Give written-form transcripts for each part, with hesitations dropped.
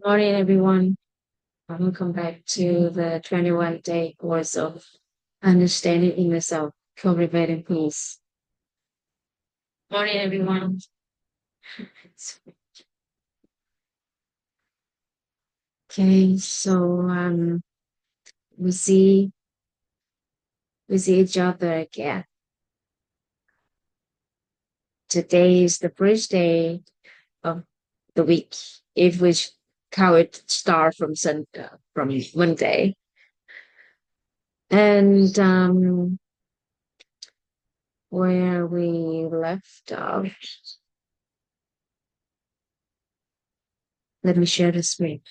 Morning, everyone. Welcome back to the 21-day course of understanding inner self, cultivating peace. Morning, everyone. Okay, so we see we see each other again. Today is the first day of the week. If we count it start from from Monday, and where we left off, let me share the screen.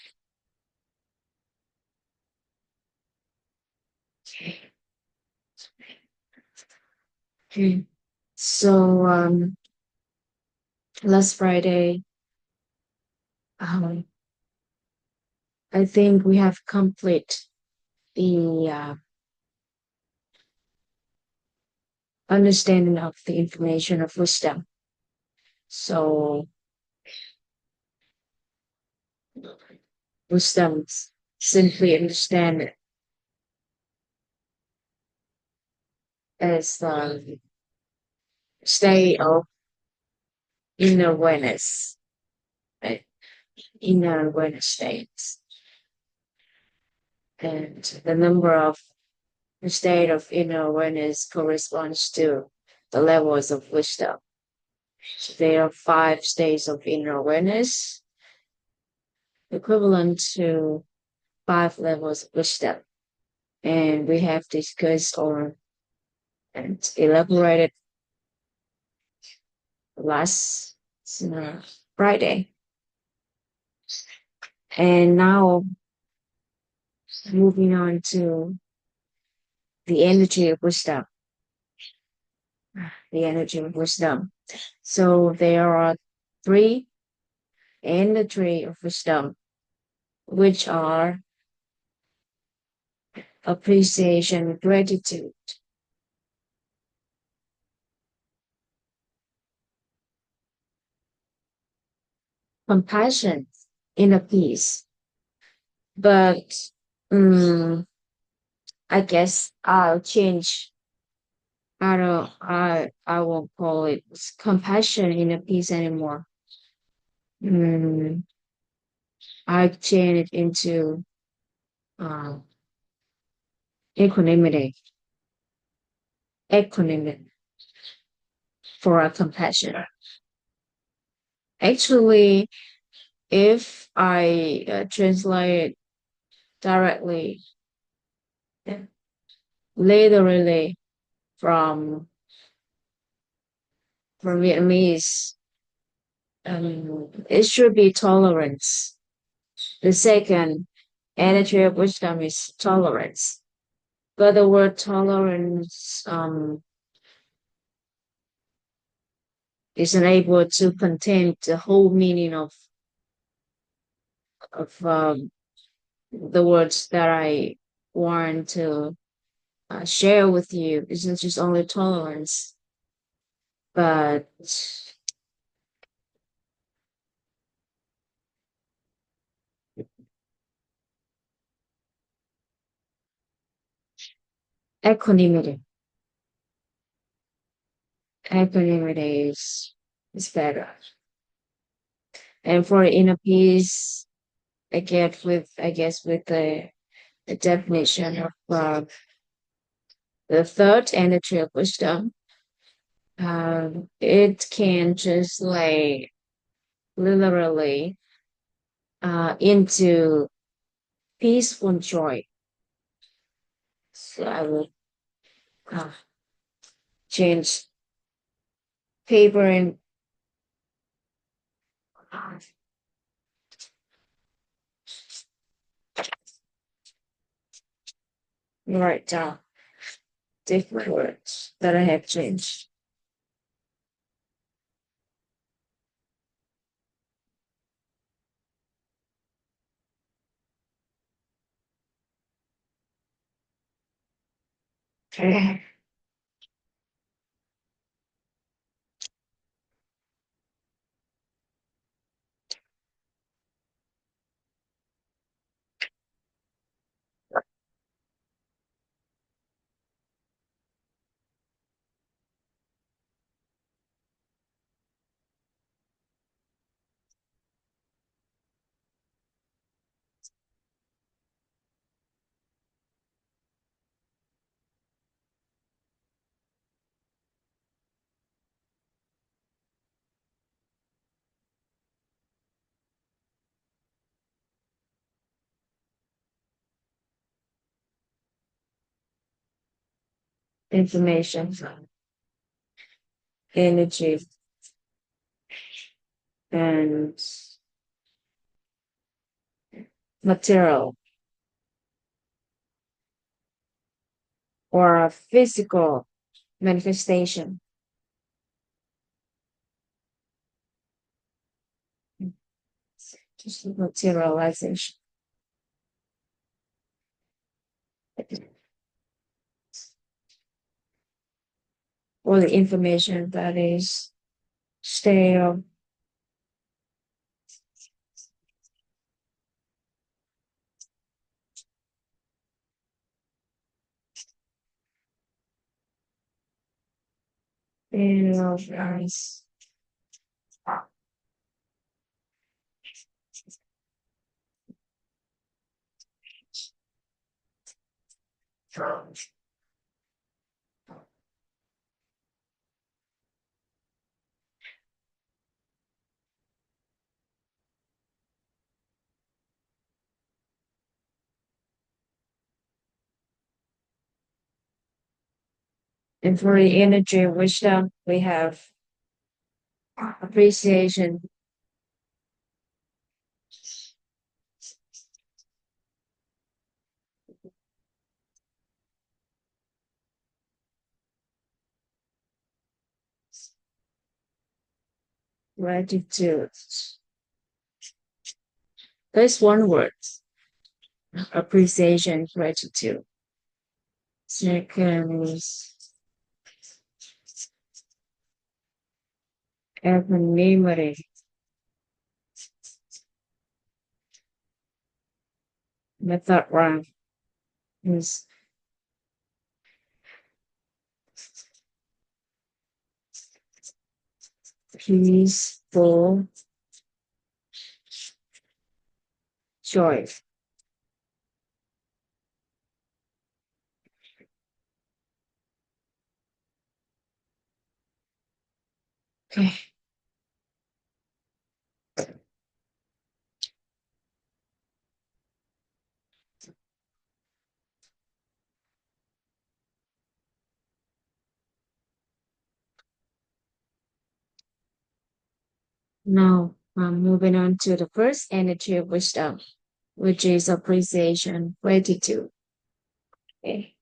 Okay. Okay. So last Friday, um, I think we have complete the understanding of the information of wisdom. So wisdom simply understand it as the state of inner awareness, right? Inner awareness states, and the number of the state of inner awareness corresponds to the levels of wisdom. So there are five states of inner awareness, equivalent to five levels of wisdom. And we have discussed or and elaborated last Friday. And now moving on to the energy of wisdom. The energy of wisdom. So there are three energy of wisdom, which are appreciation, gratitude, compassion, inner peace. But I guess I'll change. I won't call it compassion inner peace anymore. Mm, I change it into uh, equanimity, equanimity for a compassion. Actually, if I translate directly, uh, literally from Vietnamese, it should be tolerance. The second energy of wisdom is tolerance. But the word tolerance isn't able to contain the whole meaning of the words that I want to share with you. It's not just only tolerance, but equanimity. Equanimity is better. And for inner peace, I guess with the definition of the third energy of wisdom, it can translate literally into peaceful joy. So I will uh, change paper and write down different words that I have changed. Okay. information, energy, and material or a physical manifestation. Just materialization or the information that is stale, as and for the energy of wisdom, we have appreciation, gratitude. There's one word, appreciation, gratitude. Second is equanimity. The third one is peaceful joy. Okay. Now I'm moving on to the first energy of wisdom, which is appreciation, gratitude. Okay.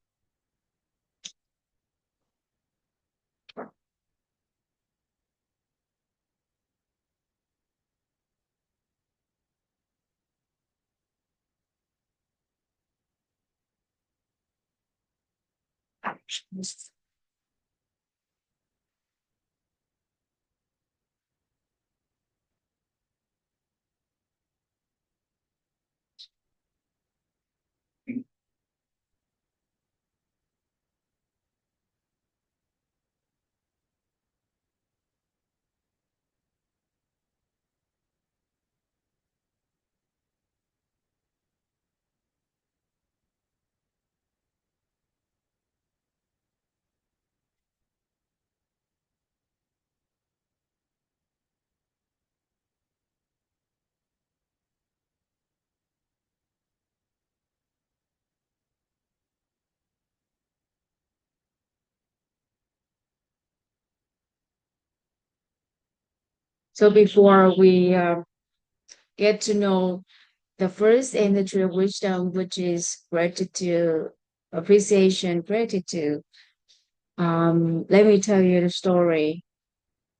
So before we get to know the first energy of wisdom, which is gratitude, appreciation, gratitude, let me tell you the story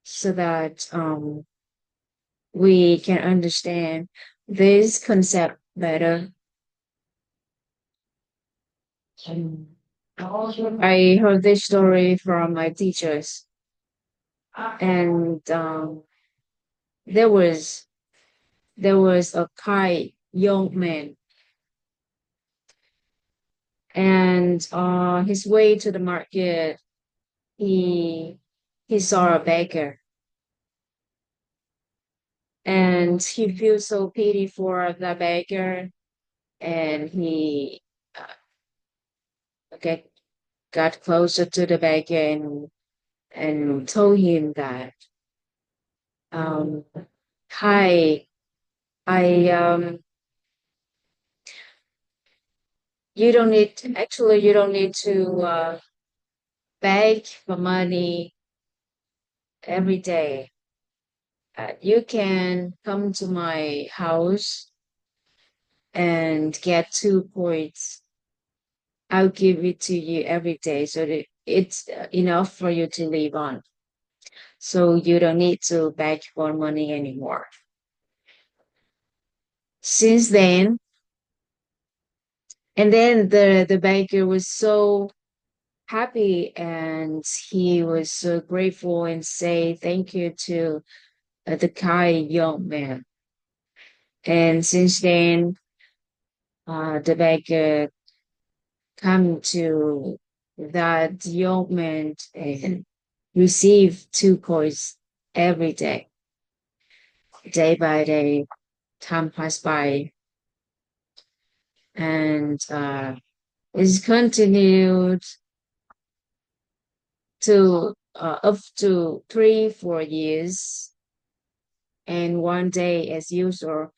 so that we can understand this concept better. I heard this story from my teachers, and there was there was a kind young man, and his way to the market, he he saw a beggar, and he feels so pity for the beggar, and he get got closer to the beggar and told him that, um, hi, I you don't need, actually you don't need to beg for money every day. You can come to my house and get 2 points. I'll give it to you every day so that it's enough for you to live on. So you don't need to beg for money anymore. Since then, and then the baker was so happy and he was so grateful and say thank you to the kind young man. And since then, the baker come to that young man and receive 2 coins every day, day by day. Time passed by, and it's continued to up to 3 4 years. And one day, as usual,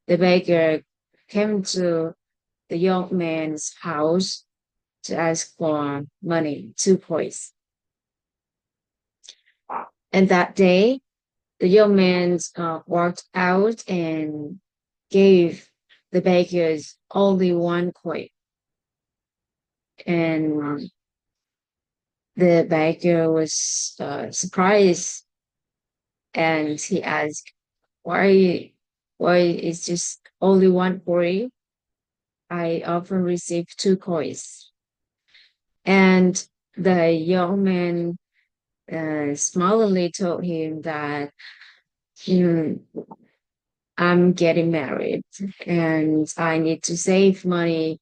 the baker came to the young man's house to ask for money, 2 coins. And that day, the young man walked out and gave the bakers only 1 coin. And the baker was surprised and he asked, why is just only 1 coin? I often receive 2 coins. And the young man smilingly told him that "Hmm, I'm getting married and I need to save money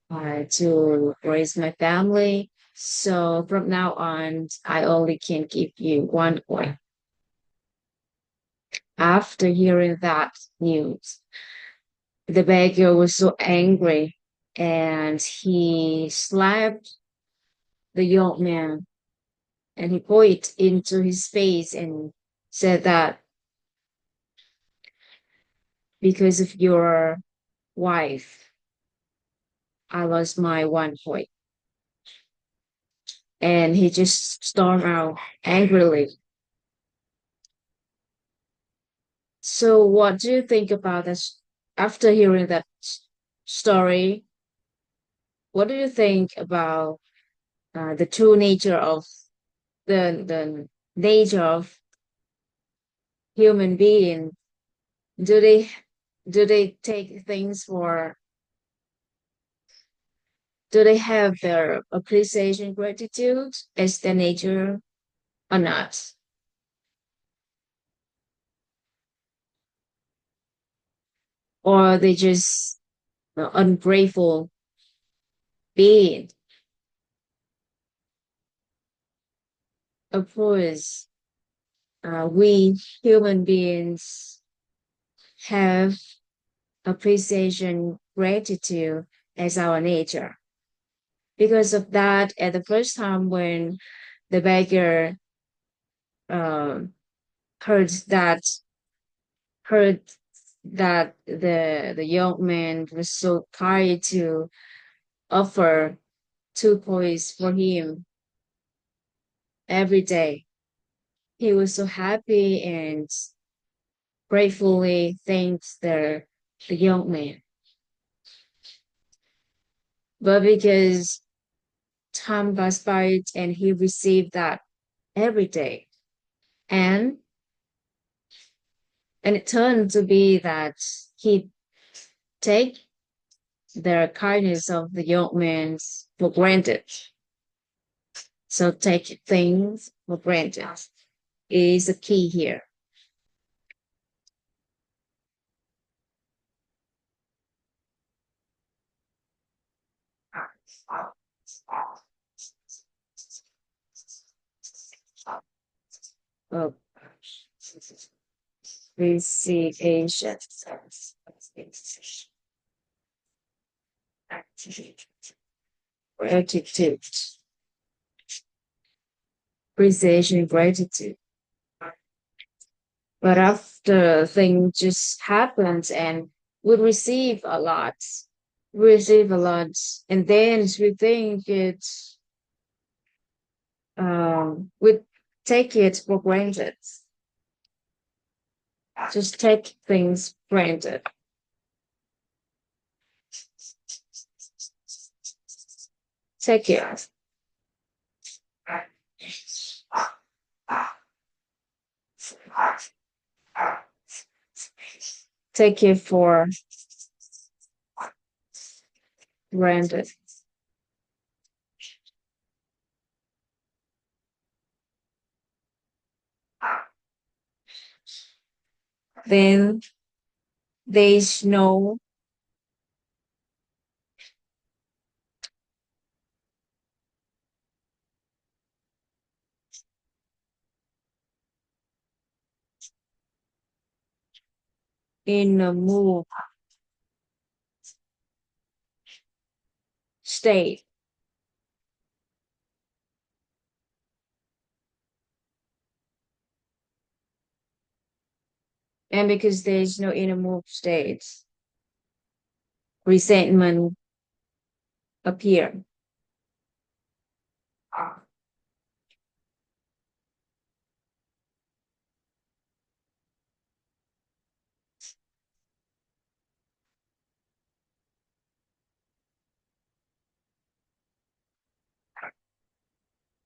to raise my family. So from now on, I only can give you 1 coin." After hearing that news, the beggar was so angry and he slapped the young man and he pointed into his face and said that because of your wife, I lost my 1 coin. And he just stormed out angrily. So, what do you think about this? After hearing that story, what do you think about the true nature of the nature of human being? Do they do they take things for? Do they have their appreciation, gratitude as their nature or not? Or are they just ungrateful being? Of course, we human beings have appreciation, gratitude as our nature. Because of that, at the first time when the beggar um, heard that heard that the young man was so kind to offer 2 coins for him every day, he was so happy and gratefully thanked the young man. But because time passed by and he received that every day, and and it turned to be that he take the kindness of the young man for granted. So take things for granted is the key here. Oh, appreciation, gratitude, appreciation, gratitude. But after thing just happens and we receive a lot, we receive a lot, and then we think it's we take it for granted. Just take things granted. Take it. Take it for granted. Then there's no in a move state. And because there's no inner move state, resentment appear.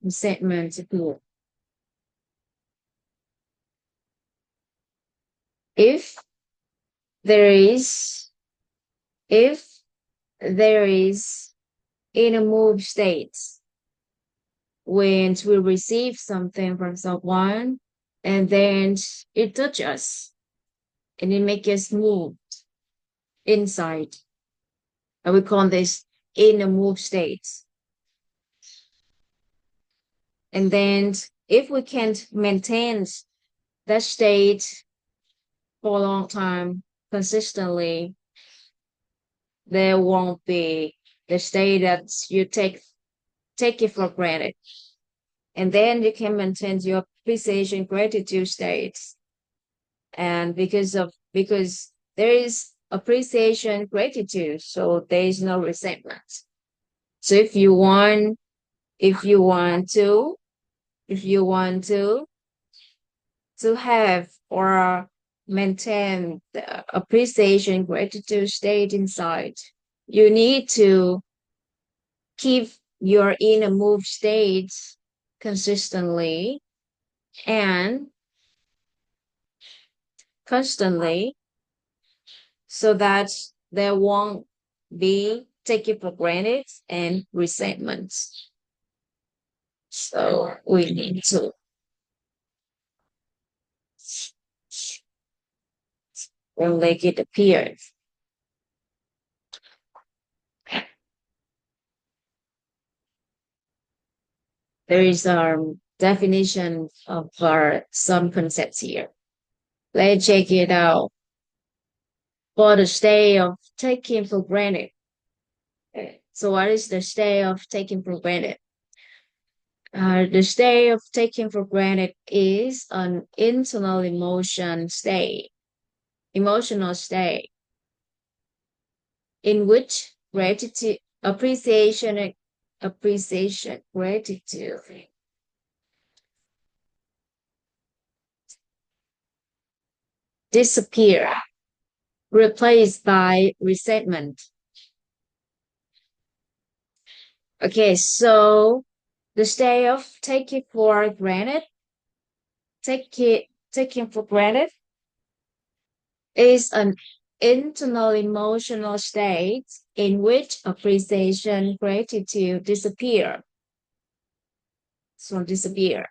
Resentment appear. If there is, if there is inner move states when we receive something from someone and then it touches us and it makes us move inside. And we call this inner move states. And then if we can't maintain that state for a long time consistently, there won't be the state that you take it for granted. And then you can maintain your appreciation gratitude states. And because there is appreciation gratitude, so there is no resentment. So if you want to if you want to have or maintain the appreciation gratitude state inside, you need to keep your inner move states consistently and constantly so that there won't be taken for granted and resentments. So we need to make it appear. There is a definition of some concepts here. Let's check it out. For the state of taking for granted. So what is the state of taking for granted? The state of taking for granted is an internal emotional state in which gratitude disappear, replaced by resentment. Okay, so the state of taking for granted is an internal emotional state in which appreciation, gratitude disappear. So disappear,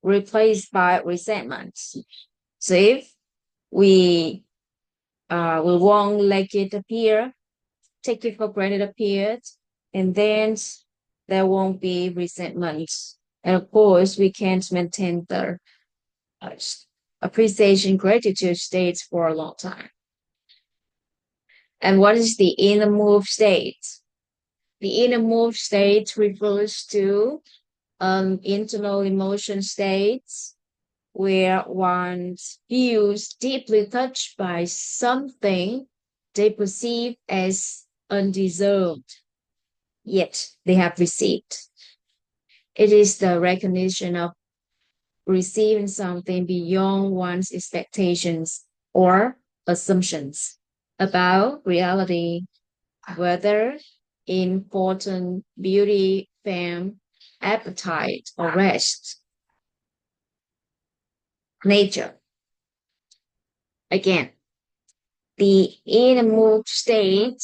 replaced by resentment. So if we we won't let it appear, take it for granted appeared, and then there won't be resentment. And of course, we can't maintain the uh, appreciation, gratitude states for a long time. And what is the inner move state? The inner move state refers to internal emotion states where one feels deeply touched by something they perceive as undeserved, yet they have received. It is the recognition of receiving something beyond one's expectations or assumptions about reality, whether in fortune, beauty, fame, appetite, or rest, nature. Again, the inner state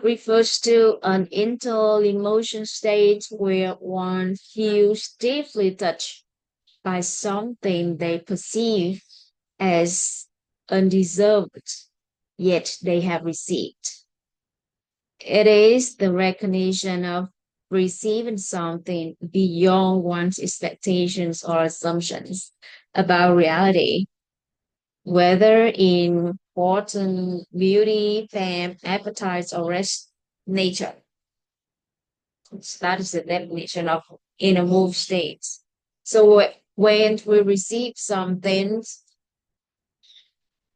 refers to an internal emotion state where one feels deeply touched by something they perceive as undeserved, yet they have received. It is the recognition of receiving something beyond one's expectations or assumptions about reality, whether in fortune, beauty, fame, appetites, or rest, nature. So that is the definition of inner move states. So when we receive something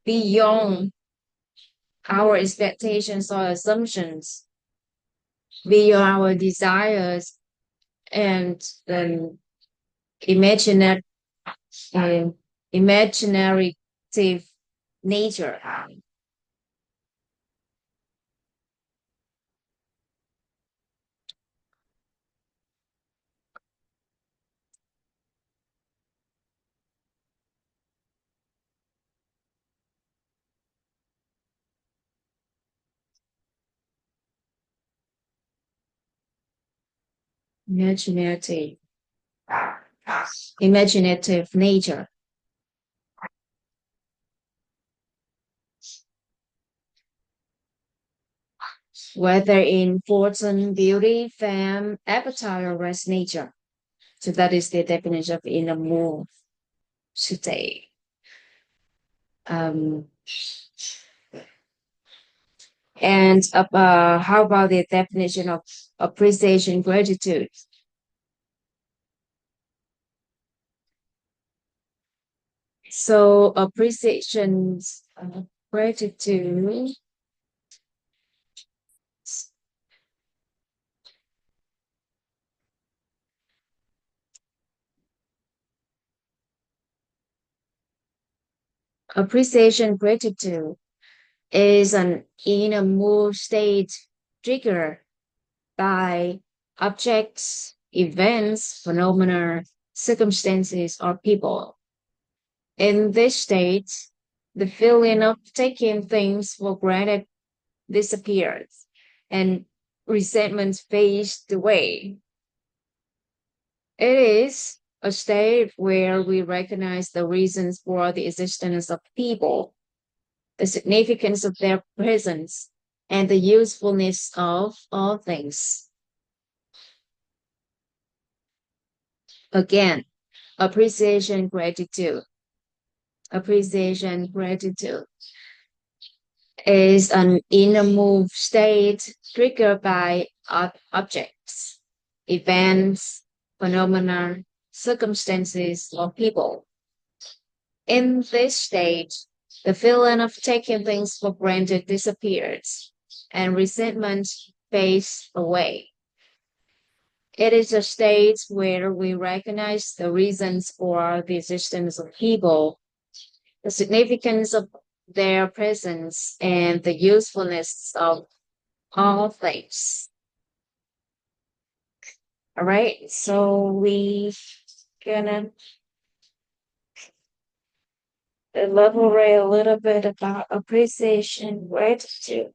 beyond our expectations or assumptions, beyond our desires and imaginary, uh, imaginative nature. Imaginative, imaginative nature, whether in fortune, beauty, fame, appetite, or rest nature. So that is the definition of inner move today. Um, and how about the definition of appreciation, gratitude? So appreciation, gratitude. Appreciation, gratitude is an inner mood state triggered by objects, events, phenomena, circumstances, or people. In this state, the feeling of taking things for granted disappears and resentment fades away. It is a state where we recognize the reasons for the existence of people, the significance of their presence, and the usefulness of all things. Again, appreciation, gratitude. Appreciation, gratitude is an inner move state triggered by objects, events, phenomena, circumstances, or people. In this state, the feeling of taking things for granted disappears and resentment fades away. It is a state where we recognize the reasons for the existence of people, the significance of their presence, and the usefulness of all things. All right, so we gonna elaborate a little bit about appreciation, gratitude.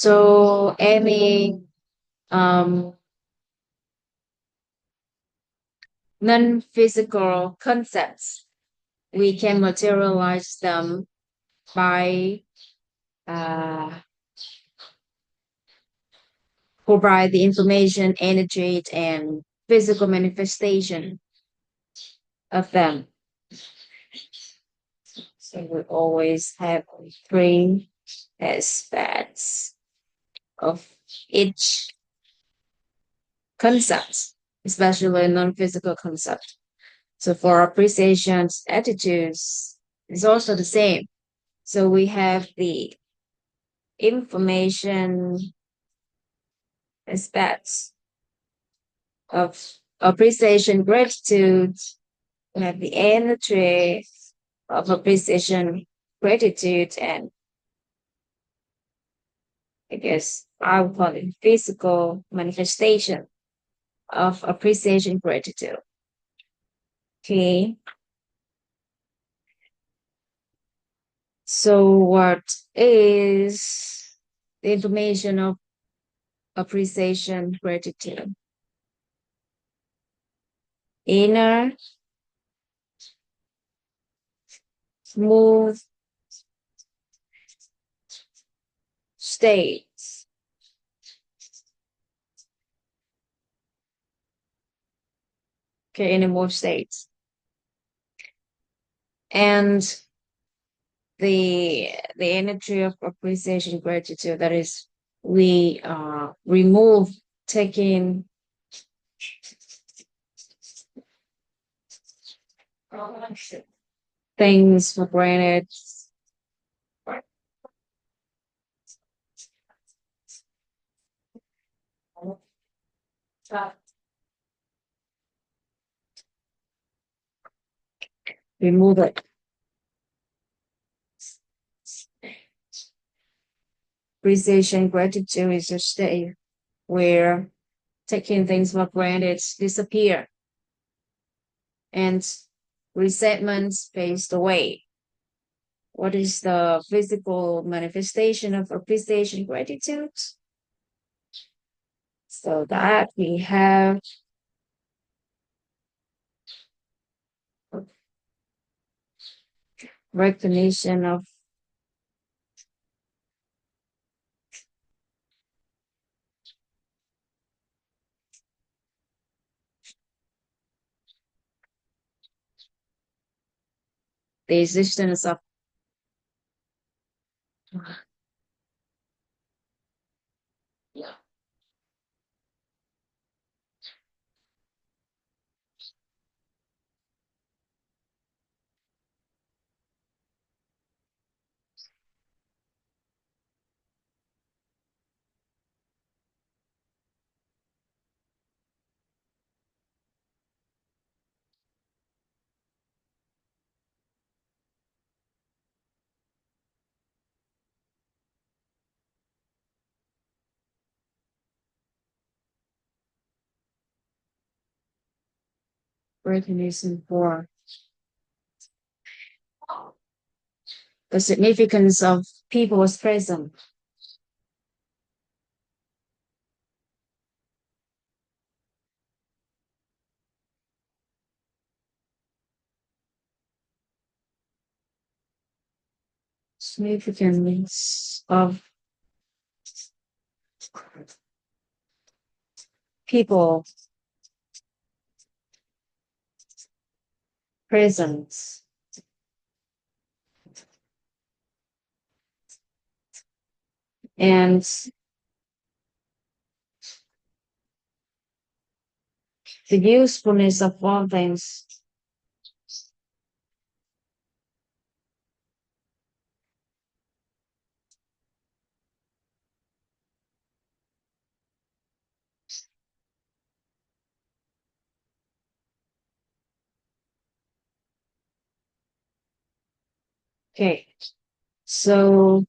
So any um, non-physical concepts, we can materialize them by uh, provide the information, energy, and physical manifestation of them. So we always have three aspects of each concept, especially non-physical concept. So for appreciations, attitudes, it's also the same. So we have the information aspects of appreciation, gratitude. We have the energy of appreciation, gratitude, and I guess I would call it physical manifestation of appreciation, gratitude. Okay. So what is the information of appreciation, gratitude? Inner, smooth states. Okay, inner smooth states. And the energy of appreciation, gratitude, that is we remove taking things for granted. Remove it. Appreciation, gratitude is a state where taking things for granted disappear and resentment fades away. What is the physical manifestation of appreciation, gratitude? So that we have recognition of the existence of recognition for the significance of people as present. Significance of people presence and the usefulness of all things. Okay, so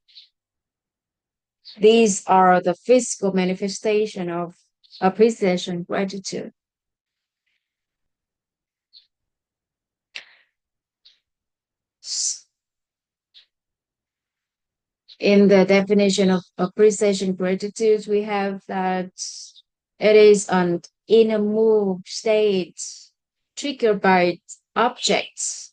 these are the physical manifestation of appreciation, gratitude. In the definition of appreciation gratitude, we have that it is an inner move state triggered by objects,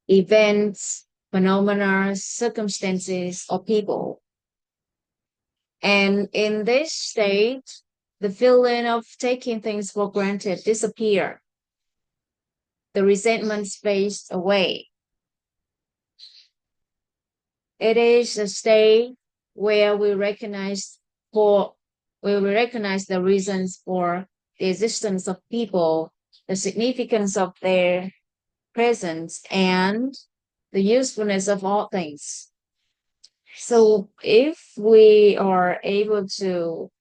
events, phenomena, circumstances, or people. And in this state, the feeling of taking things for granted disappear. The resentment fades away. It is a state where for we recognize the reasons for the existence of people, the significance of their presence, and the usefulness of all things. So if we are able to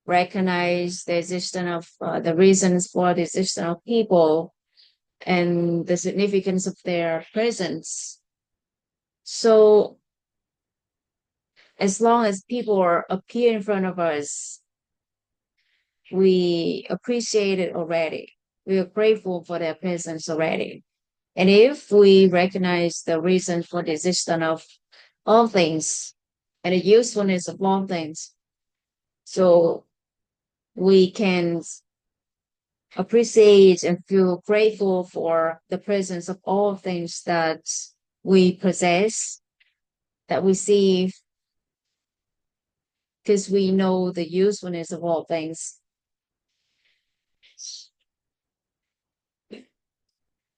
recognize the existence of the reasons for the existence of people and the significance of their presence, so as long as people are appear in front of us, we appreciate it already. We are grateful for their presence already. And if we recognize the reason for the existence of all things and the usefulness of all things, so we can appreciate and feel grateful for the presence of all things that we possess, that we see, because we know the usefulness of all things.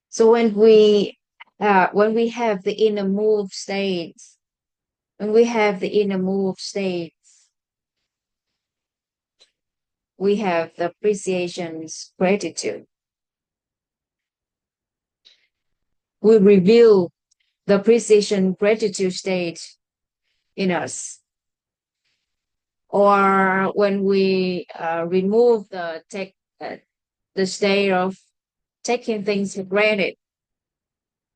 So when we have the inner move states, when we have the inner move states, we have the appreciations, gratitude. We reveal the appreciation, gratitude state in us. Or when we remove the state of taking things for granted,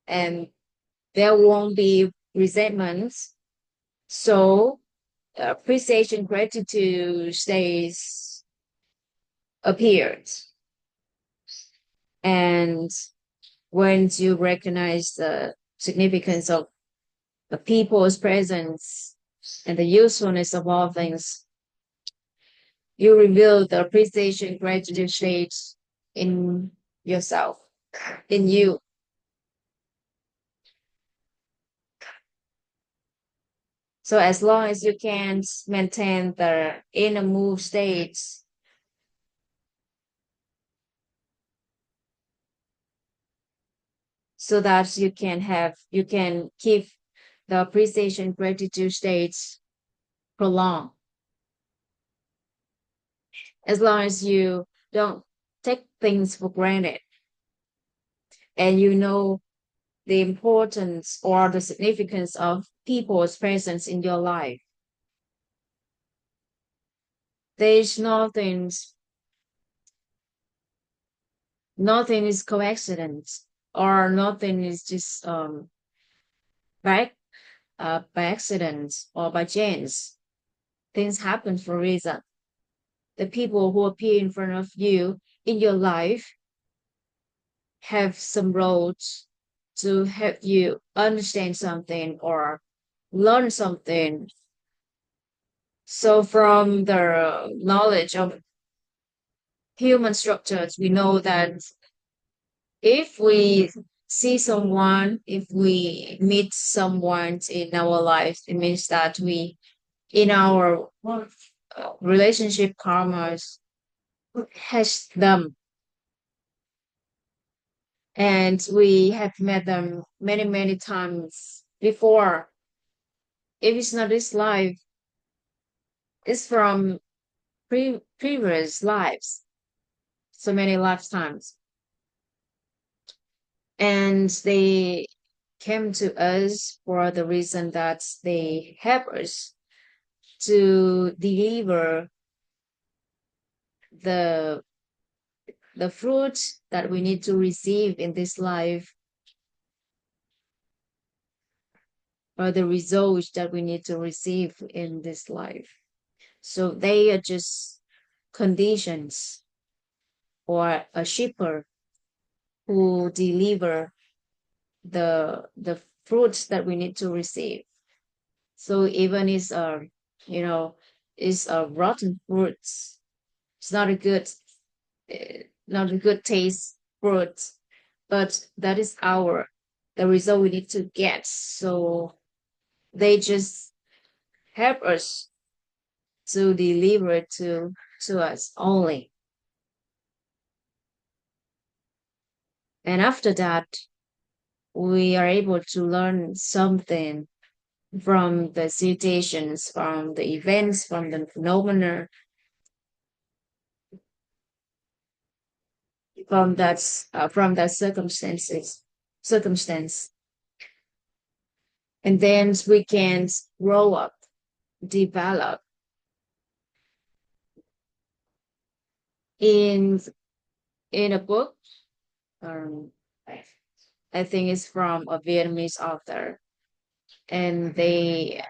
and there won't be resentments. So appreciation, gratitude stays appears. And when you recognize the significance of the people's presence and the usefulness of all things, you reveal the appreciation, gratitude states in yourself, in you. So as long as you can maintain the inner move states, so that you can keep the appreciation gratitude states prolonged. As long as you don't take things for granted and you know the importance or the significance of people's presence in your life. There's nothing is coincidence, or nothing is just by by accident or by chance. Things happen for a reason. The people who appear in front of you in your life have some roles to help you understand something or learn something. So from the knowledge of human structures, we know that if we see someone, if we meet someone in our life, it means that we, in our relationship karmas, has them, and we have met them many, many times before. If it's not this life, it's from previous lives, so many lifetimes. And they came to us for the reason that they help us to deliver the the fruit that we need to receive in this life or the results that we need to receive in this life. So they are just conditions or a shipper who deliver the fruits that we need to receive. So even it's you know it's a rotten fruits. It's not a good not a good taste fruit, but that is our the result we need to get. So they just help us to deliver to us only. And after that, we are able to learn something from the situations, from the events, from the phenomena, from that circumstance, and then we can grow up, develop. In in a book, um, I think it's from a Vietnamese author, and there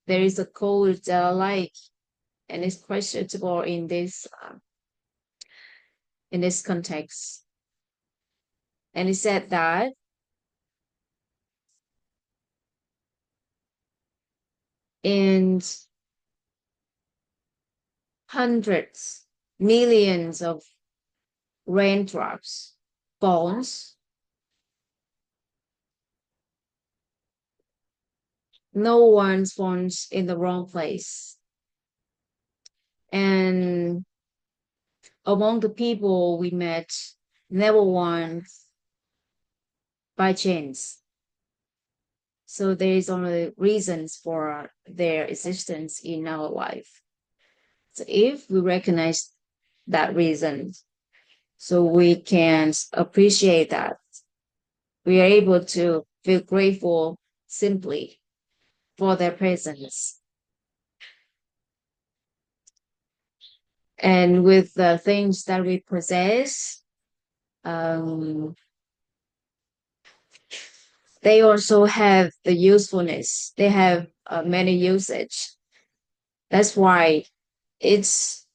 is a quote that I like, and it's quite suitable in this context. And it said that in hundreds, millions of raindrops falls, no one falls in the wrong place. And among the people we met, never one by chance. So there is only reasons for their existence in our life. So if we recognize that reason, so we can appreciate that, we are able to feel grateful simply for their presence. And with the things that we possess, um, they also have the usefulness. They have many usage. That's why it's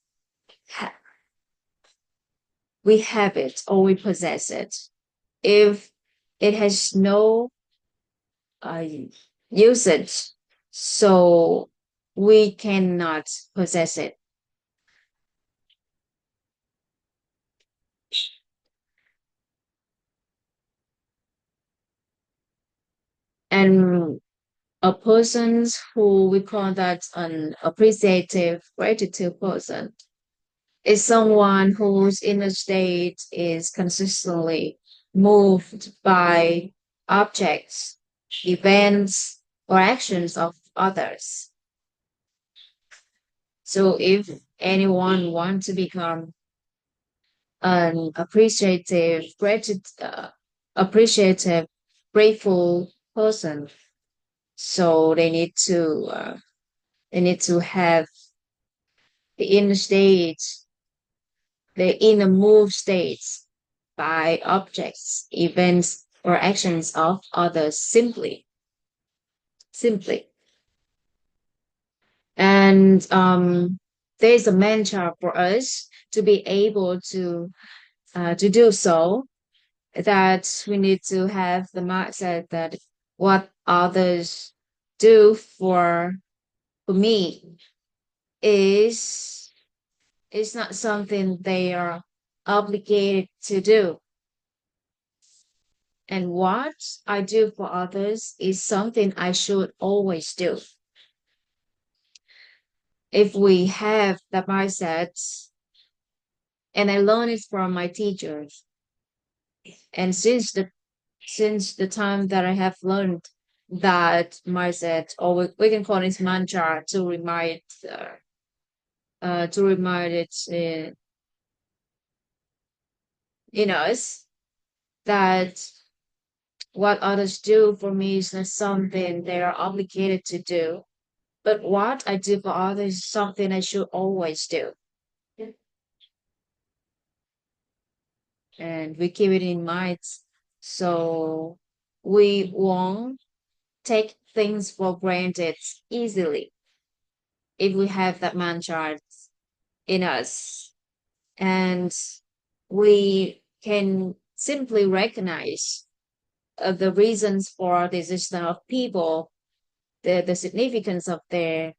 we have it or we possess it. If it has no uh, usage, so we cannot possess it. And a person who we call that an appreciative gratitude person is someone whose inner state is consistently moved by objects, events, or actions of others. So if anyone wants to become an appreciative, grateful person, so they need to have the inner state, the inner move states by objects, events, or actions of others simply. And there's a mantra for us to be able to do so, that we need to have the mindset that what others do for me is not something they are obligated to do. And what I do for others is something I should always do. If we have the mindset, and I learned it from my teachers, and since the time that I have learned that mindset, or we can call it mantra to remind it in us that what others do for me is not something they are obligated to do, but what I do for others is something I should always do. And we keep it in mind. So we won't take things for granted easily if we have that mantra in us. And we can simply recognize the reasons for the existence of people, the significance of their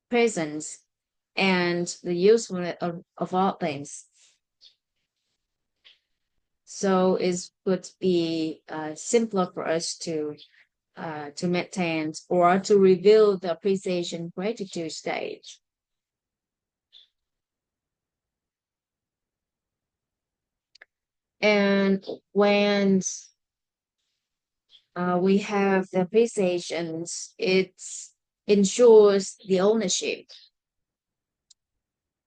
presence, and the usefulness of all things. So it would be simpler for us to maintain or to reveal the appreciation gratitude state. And when we have the appreciations, it ensures the ownership.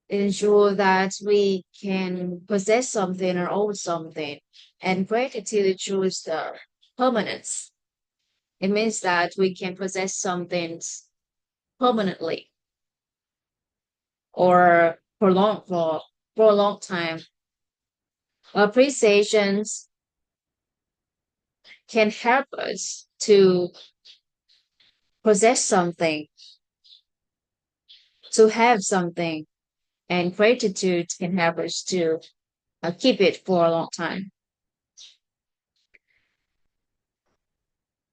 It ensures that we can possess something or own something. And gratitude ensures the permanence. It means that we can possess something permanently or for a long time. Appreciations can help us to possess something, to have something, and gratitude can help us to keep it for a long time.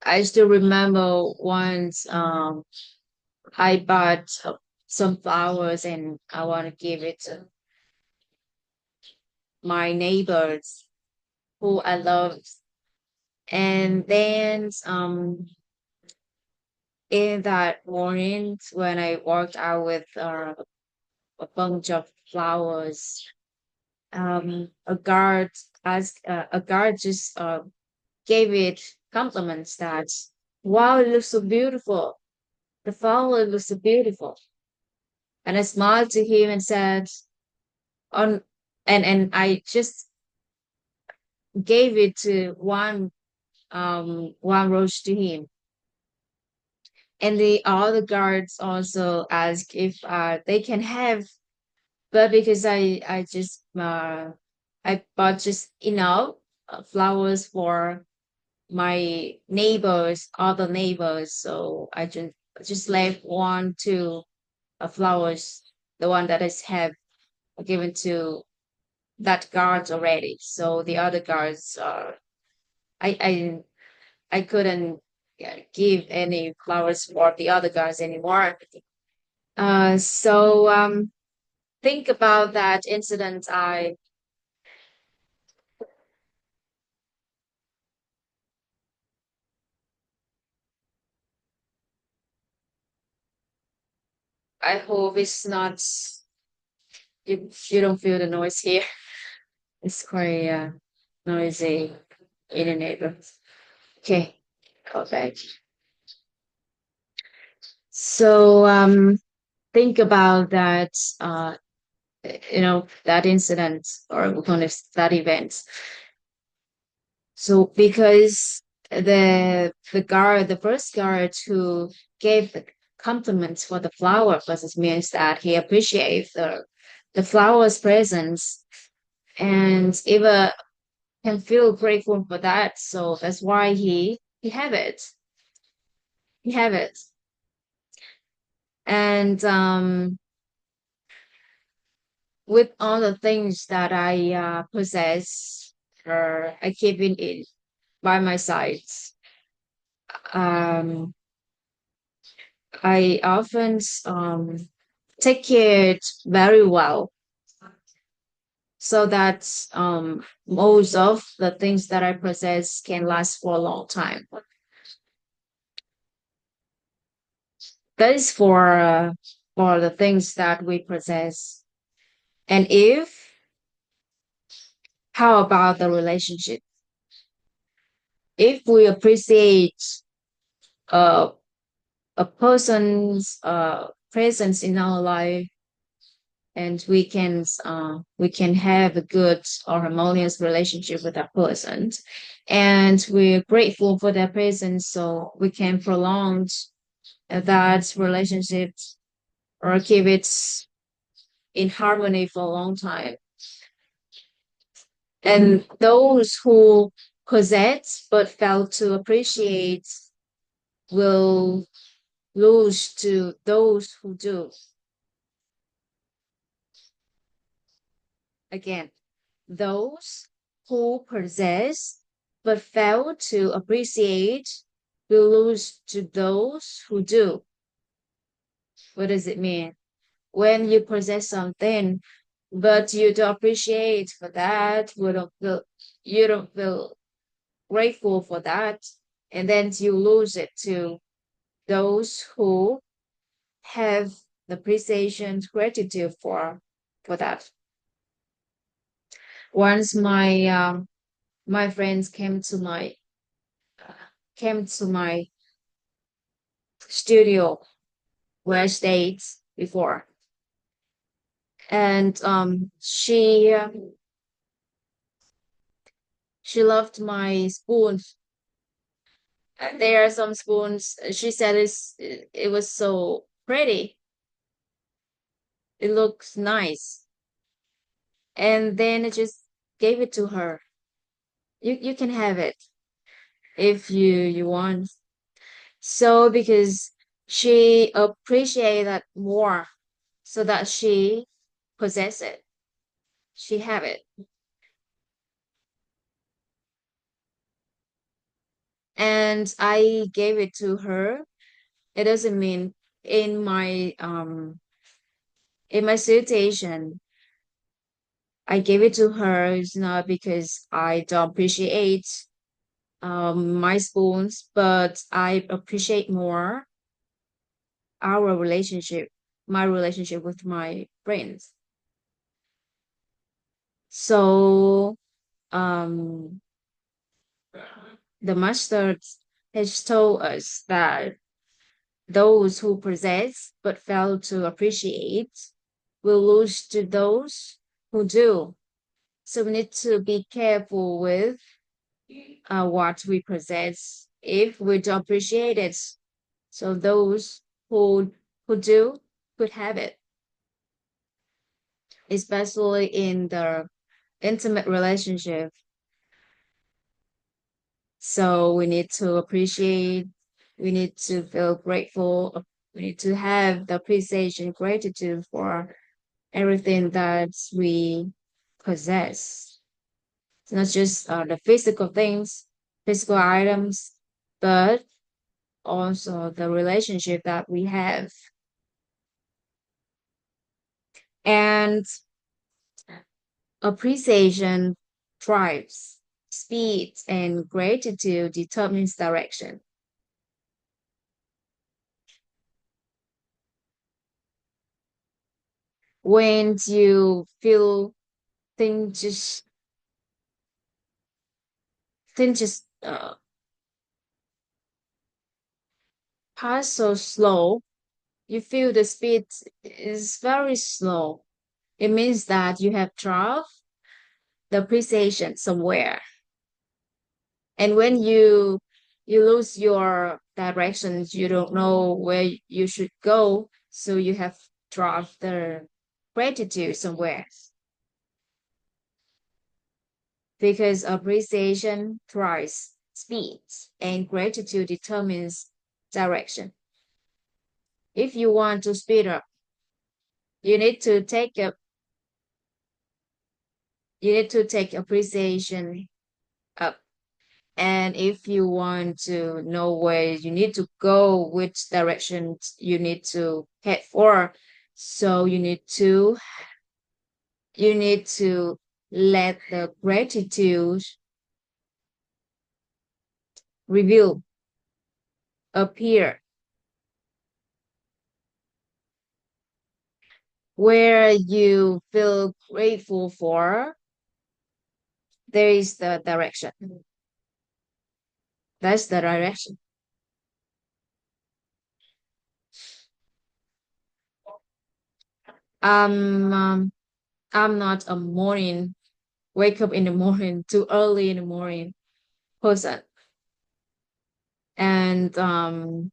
I still remember once I bought some flowers and I want to give it to my neighbors who I love. And then in that morning when I walked out with a bunch of flowers, a guard a guard just gave it compliments that, wow, it looks so beautiful. The flower looks so beautiful. And I smiled to him and said, on and I just gave it to one rose to him. And the other guards also asked if they can have, but because I just I bought just enough flowers for my neighbors, other neighbors. So I just left one, two flowers, the one that I have given to that guards already. So the other guards, I I I couldn't give any flowers for the other guards anymore. So think about that incident. I hope it's not you don't feel the noise here. It's quite noisy in the neighborhood. Okay, go back. So think about that that incident or we call it that event. So because the first guard who gave the compliments for the flower process means that he appreciates the flower's presence and even can feel grateful for that. So that's why he have it. He have it. And with all the things that I possess, or I keep it by my side. Um, I often take care it very well so that most of the things that I possess can last for a long time. That is for the things that we possess. And if how about the relationship? If we appreciate uh, a person's presence in our life, and we can have a good or harmonious relationship with that person, and we're grateful for their presence, so we can prolong that relationship or keep it in harmony for a long time. And those who possess but fail to appreciate will lose to those who do. Again, those who possess but fail to appreciate will lose to those who do. What does it mean? When you possess something, but you don't appreciate for that, you don't feel grateful for that, and then you lose it to those who have the appreciation, gratitude for that. Once my friends came to my studio where I stayed before, and she loved my spoons. There are some spoons. She said it was so pretty. It looks nice, and then I just gave it to her. You can have it if you want. So because she appreciated that more, so that she possess it, she have it, and I gave it to her. It doesn't mean in my situation I gave it to her. It's not because I don't appreciate my spoons, but I appreciate more our relationship, my relationship with my friends. So um the master has told us that those who possess but fail to appreciate will lose to those who do. So we need to be careful with what we possess if we don't appreciate it. So those who do could have it, especially in the intimate relationship. So we need to appreciate, we need to feel grateful, we need to have the appreciation, gratitude for everything that we possess. It's not just the physical things, physical items, but also the relationship that we have. And appreciation drives speed, and gratitude determines direction. When you feel things just pass so slow, you feel the speed is very slow. It means that you have dropped the appreciation somewhere. And when you lose your directions, you don't know where you should go, so you have dropped the gratitude somewhere. Because appreciation drives speed, and gratitude determines direction. If you want to speed up, you need to take a you need to take appreciation up. And if you want to know where you need to go, which direction you need to head for, so you need to let the gratitude reveal appear where you feel grateful for. There is the direction. That's the direction. Um, I'm not a morning wake up in the morning too early in the morning person, and I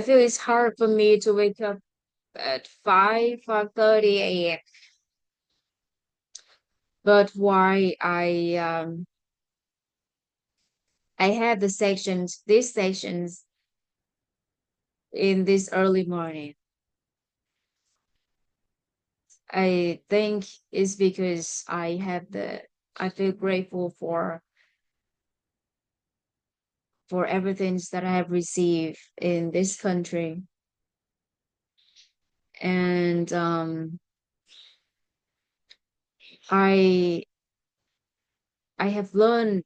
feel it's hard for me to wake up at 5:30 a.m. But why I have these sections in this early morning? I think it's because I feel grateful for everything that I have received in this country. And I I have learned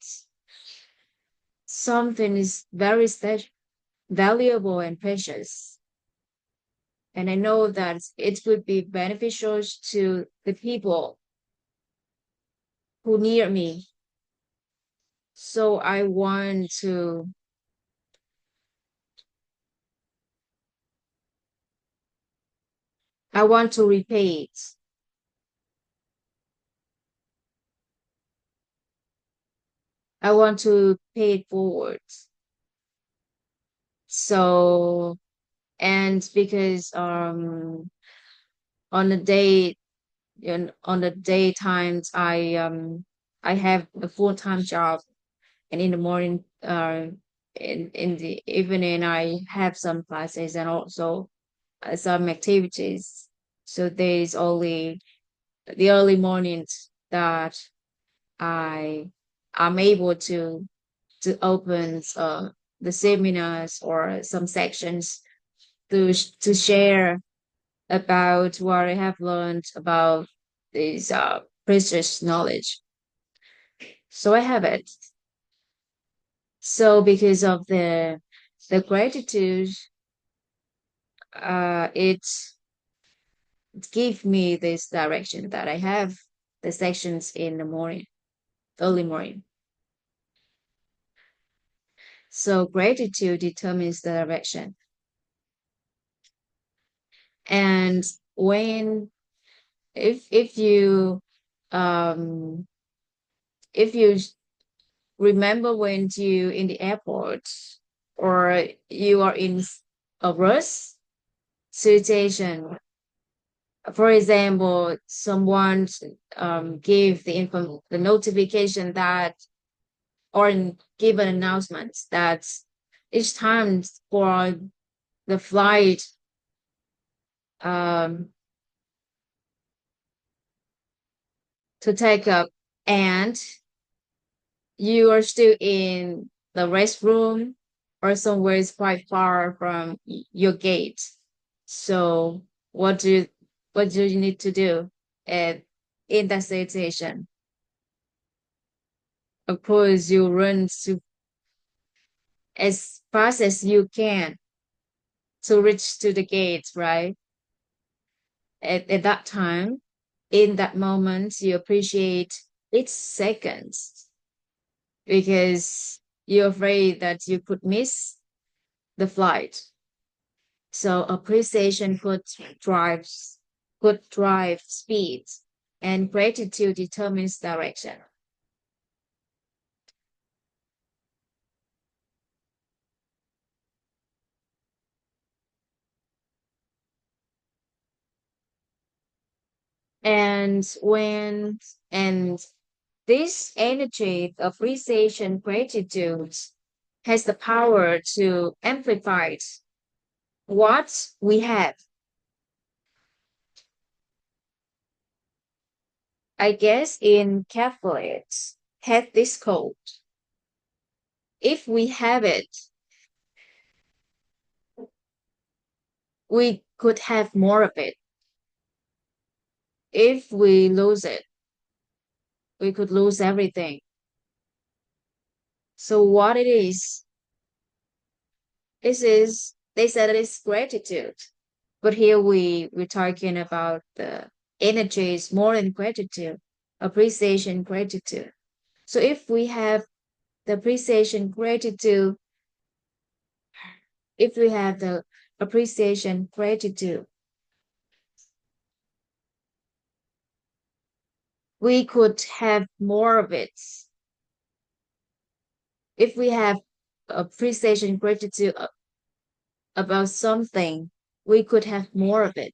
something is valuable and precious. And I know that it would be beneficial to the people who near me. So I want to repay it. I want to pay it forward. So, and because on the day on the daytimes I have a full-time job, and in the morning in the evening I have some classes and also some activities. So there's only the early mornings that I am able to open the seminars or some sections to share about what I have learned about this precious knowledge. So I have it. So because of the gratitude, it gave me this direction that I have the sections in the morning, early morning. So gratitude determines the direction. And when if you um if you remember when you in the airport or you are in a rush situation, for example, someone gave the notification that give an announcement that each time for the flight um, to take up, and you are still in the restroom or somewhere is quite far from your gate. So what do you, what do you need to do at, in that situation? Of course, you run to as fast as you can to reach to the gate, right? At that time, in that moment, you appreciate each second because you're afraid that you could miss the flight. So appreciation could drive speed, and gratitude determines direction. And when and this energy of appreciation, gratitude has the power to amplify what we have. I guess in Catholics had this code. If we have it, we could have more of it. If we lose it, we could lose everything. So what it is, this is they said it is gratitude. But here we're talking about the energy is more than gratitude, appreciation, gratitude. So if we have the appreciation, gratitude, if we have the appreciation, gratitude, we could have more of it. If we have appreciation, gratitude about something, we could have more of it.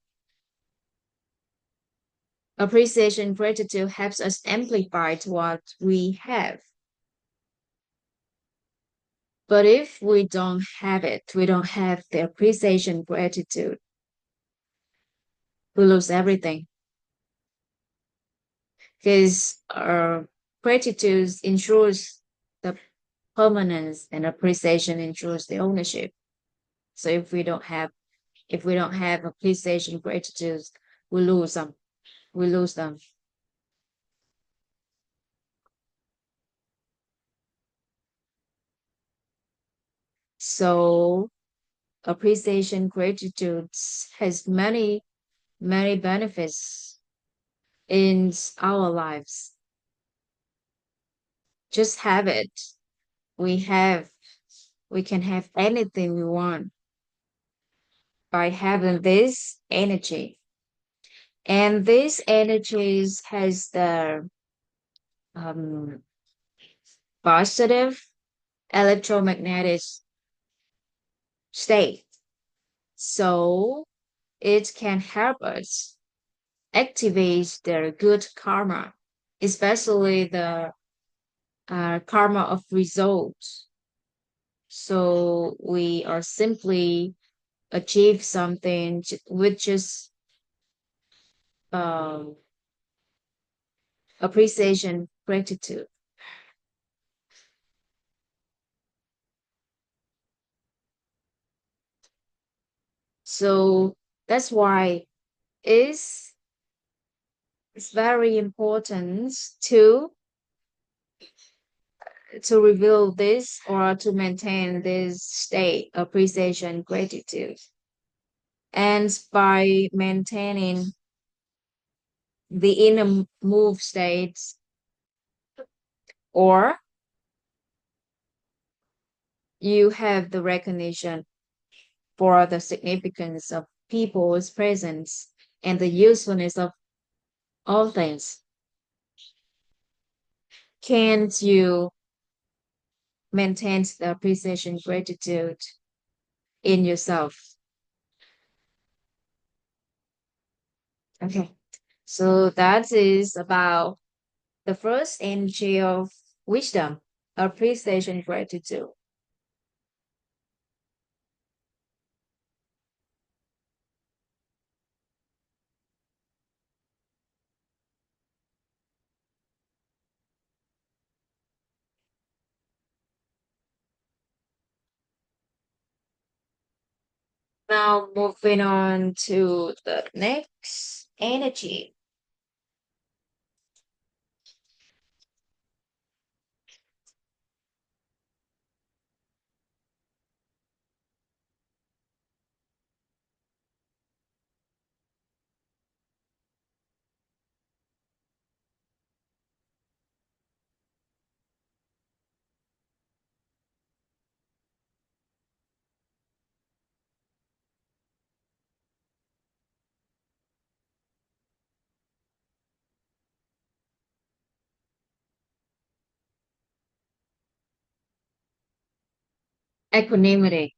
Appreciation, gratitude helps us amplify what we have. But if we don't have it, we don't have the appreciation, gratitude, we lose everything. Because gratitude ensures the permanence and appreciation ensures the ownership. So if we don't have appreciation, gratitude, we lose them. We lose them. So appreciation, gratitude has many benefits in our lives. Just have it. We have we can have anything we want by having this energy. And this energies has the um, positive electromagnetic state. So it can help us activate the good karma, especially the karma of results. So we are simply achieve something with just um, appreciation, gratitude. So that's why it's, it's very important to reveal this or to maintain this state appreciation gratitude and by maintaining the inner move states or you have the recognition for the significance of people's presence and the usefulness of all things. Can't you maintain the appreciation gratitude in yourself? Okay. So that is about the first energy of wisdom, appreciation gratitude. Now moving on to the next energy, equanimity.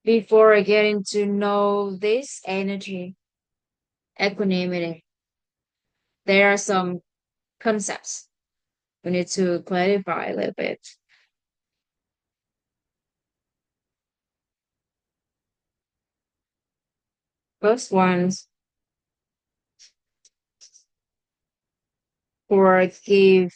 Before getting to know this energy, equanimity, there are some concepts we need to clarify a little bit. First one's forgiveness.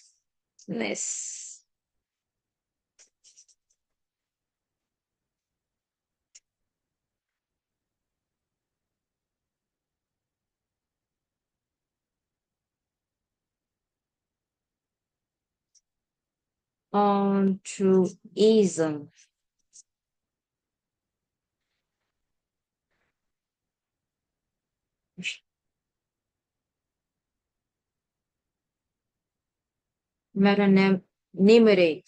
Altruism, magnanimity.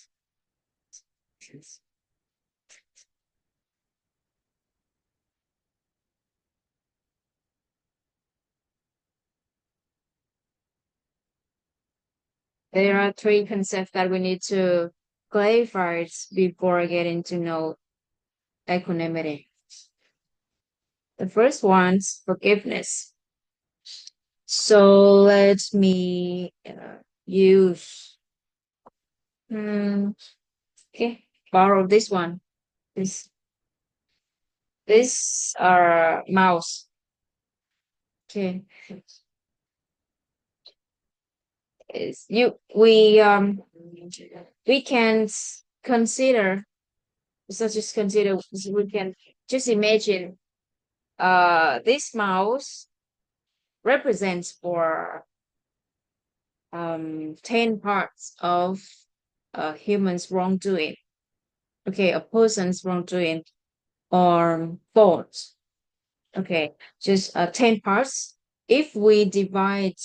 There are three concepts that we need to clarify before getting to know. equanimity. The first one's forgiveness. So let me use, hmm, okay, borrow this one. This this mouse. Okay, is you we can consider, such as consider, we can just imagine this mouse represents for 10 parts of a human's wrongdoing, okay, a person's wrongdoing or fault, okay, just 10 parts. If we divide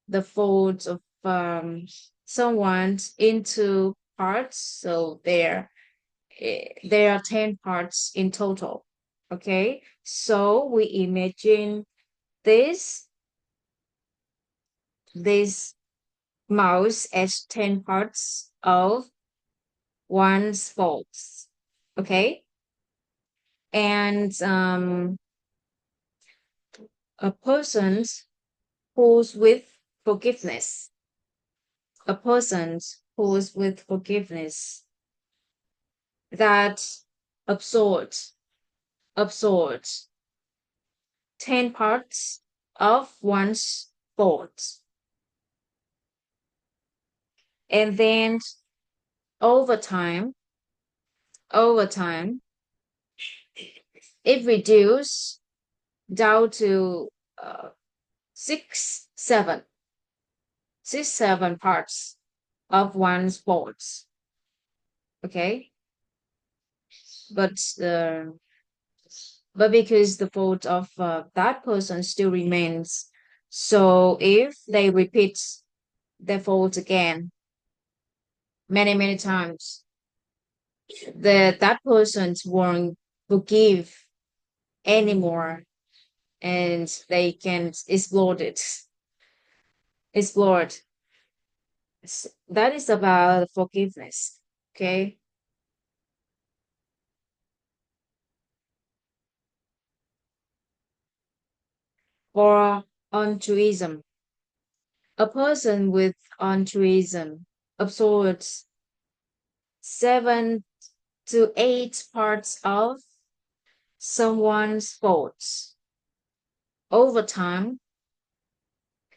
the fault of someone into parts, so there are 10 parts in total, okay, so we imagine this this mouse as 10 parts of one's faults, okay, and a person who's with forgiveness, a person who's with forgiveness that absorbs absorbs 10 parts of one's faults, and then over time over time it reduces down to uh, six seven six seven parts of one's faults, okay, but because the fault of that person still remains, so if they repeat their fault again many times, that person won't forgive anymore, and they can explode. That is about forgiveness, okay. Or altruism, a person with altruism absorbs 7 to 8 parts of someone's faults. Over time,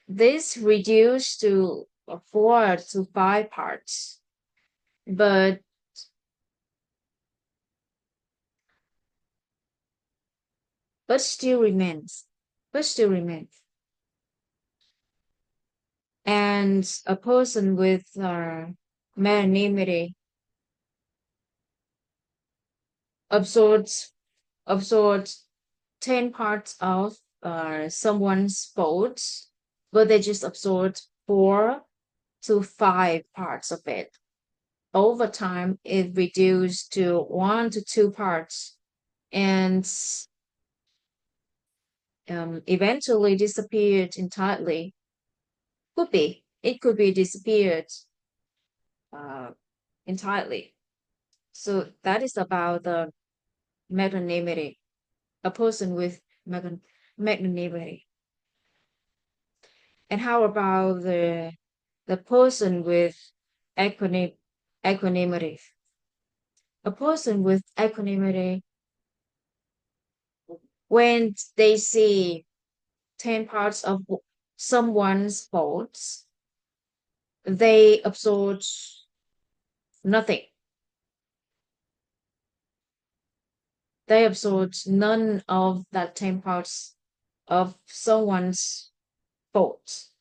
this reduced to 4 to 5 parts, but but still remains, but still remains. And a person with magnanimity absorbs absorbs 10 parts of someone's faults, but they just absorbed 4 to 5 parts of it. Over time, it reduced to 1 to 2 parts, and eventually disappeared entirely. It could be disappeared uh, entirely. So that is about the magnanimity, a person with magnanimity. And how about the person with equanimity? A person with equanimity, when they see 10 parts of someone's faults, they absorb nothing. They absorb none of that 10 parts of someone's faults.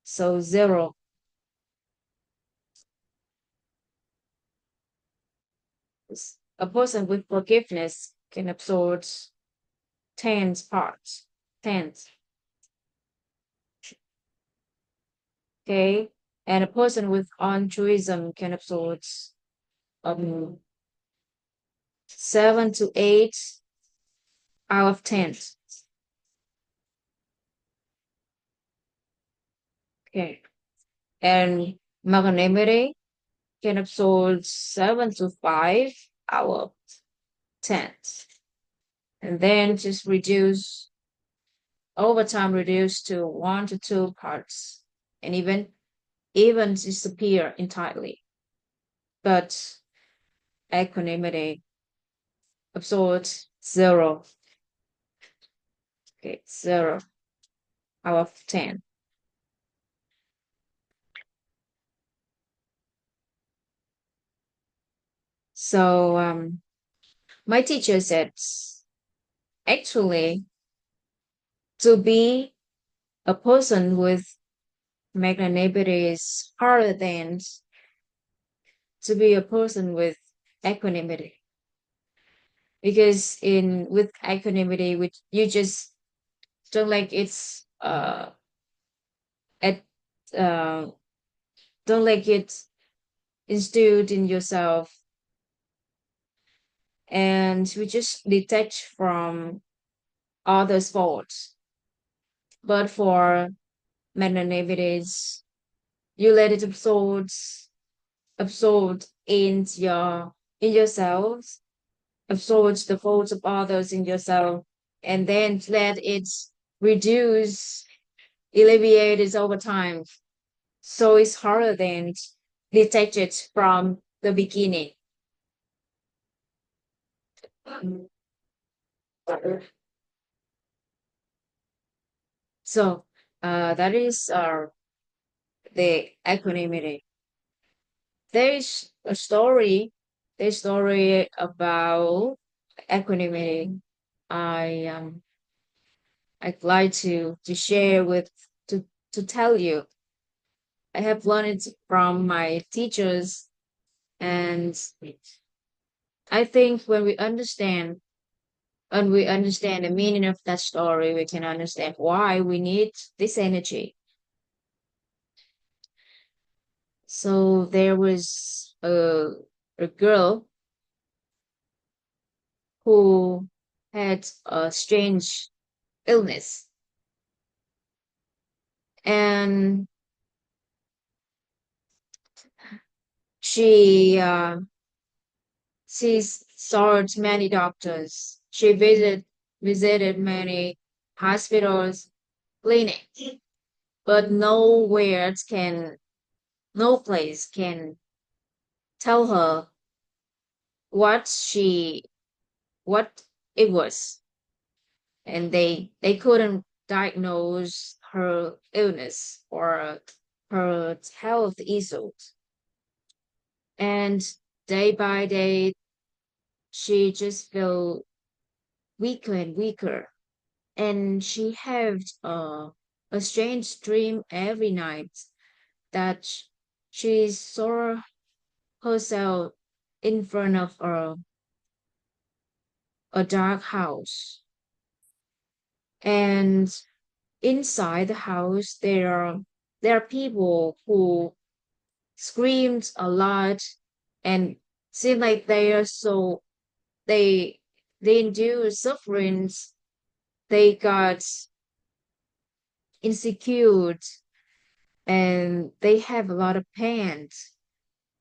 So zero. A person with forgiveness can absorb 10 parts. 10. Okay. And a person with altruism can absorb um 7 to 8 out of 10. Okay. And magnanimity can absorb 7 to 5 out of tenths. And then just reduce over time, reduce to 1 to 2 parts, and even disappear entirely. But equanimity absorbs zero. Okay, 0 out of 10. So my teacher said, actually, to be a person with magnanimity is harder than to be a person with equanimity. Because in with equanimity, which you just don't like it's at uh don't like it instilled in yourself, and we just detach from others' faults. But for magnanimities, you let it absorb in yourself, absorb the faults of others in yourself, and then let it reduce, alleviate it over time. So it's harder than detect it from the beginning. So that is the equanimity. There's a story. There's a story about equanimity. I I'd like to share with to tell you. I have learned it from my teachers, and I think when we understand the meaning of that story, we can understand why we need this energy. So there was a girl who had a strange illness, and she she saw many doctors. She visited many hospitals, clinics, but no place can tell her what she what it was, and they couldn't diagnose her illness or her health issues. And day by day, she just felt weaker and weaker. And she had a strange dream every night that she saw herself in front of a dark house. And inside the house, there are people who screamed a lot and seem like they are so they they endure sufferings. They got insecure and they have a lot of pain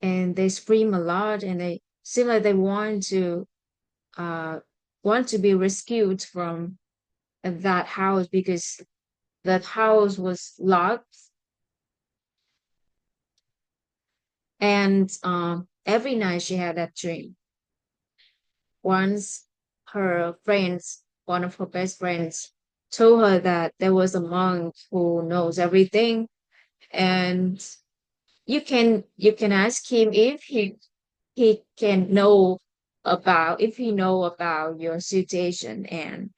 and they scream a lot and they seem like they uh want to be rescued from that house because that house was locked. And every night she had that dream. Once one of her best friends, told her that there was a monk who knows everything, and you can ask him if he can know about if he know about your situation and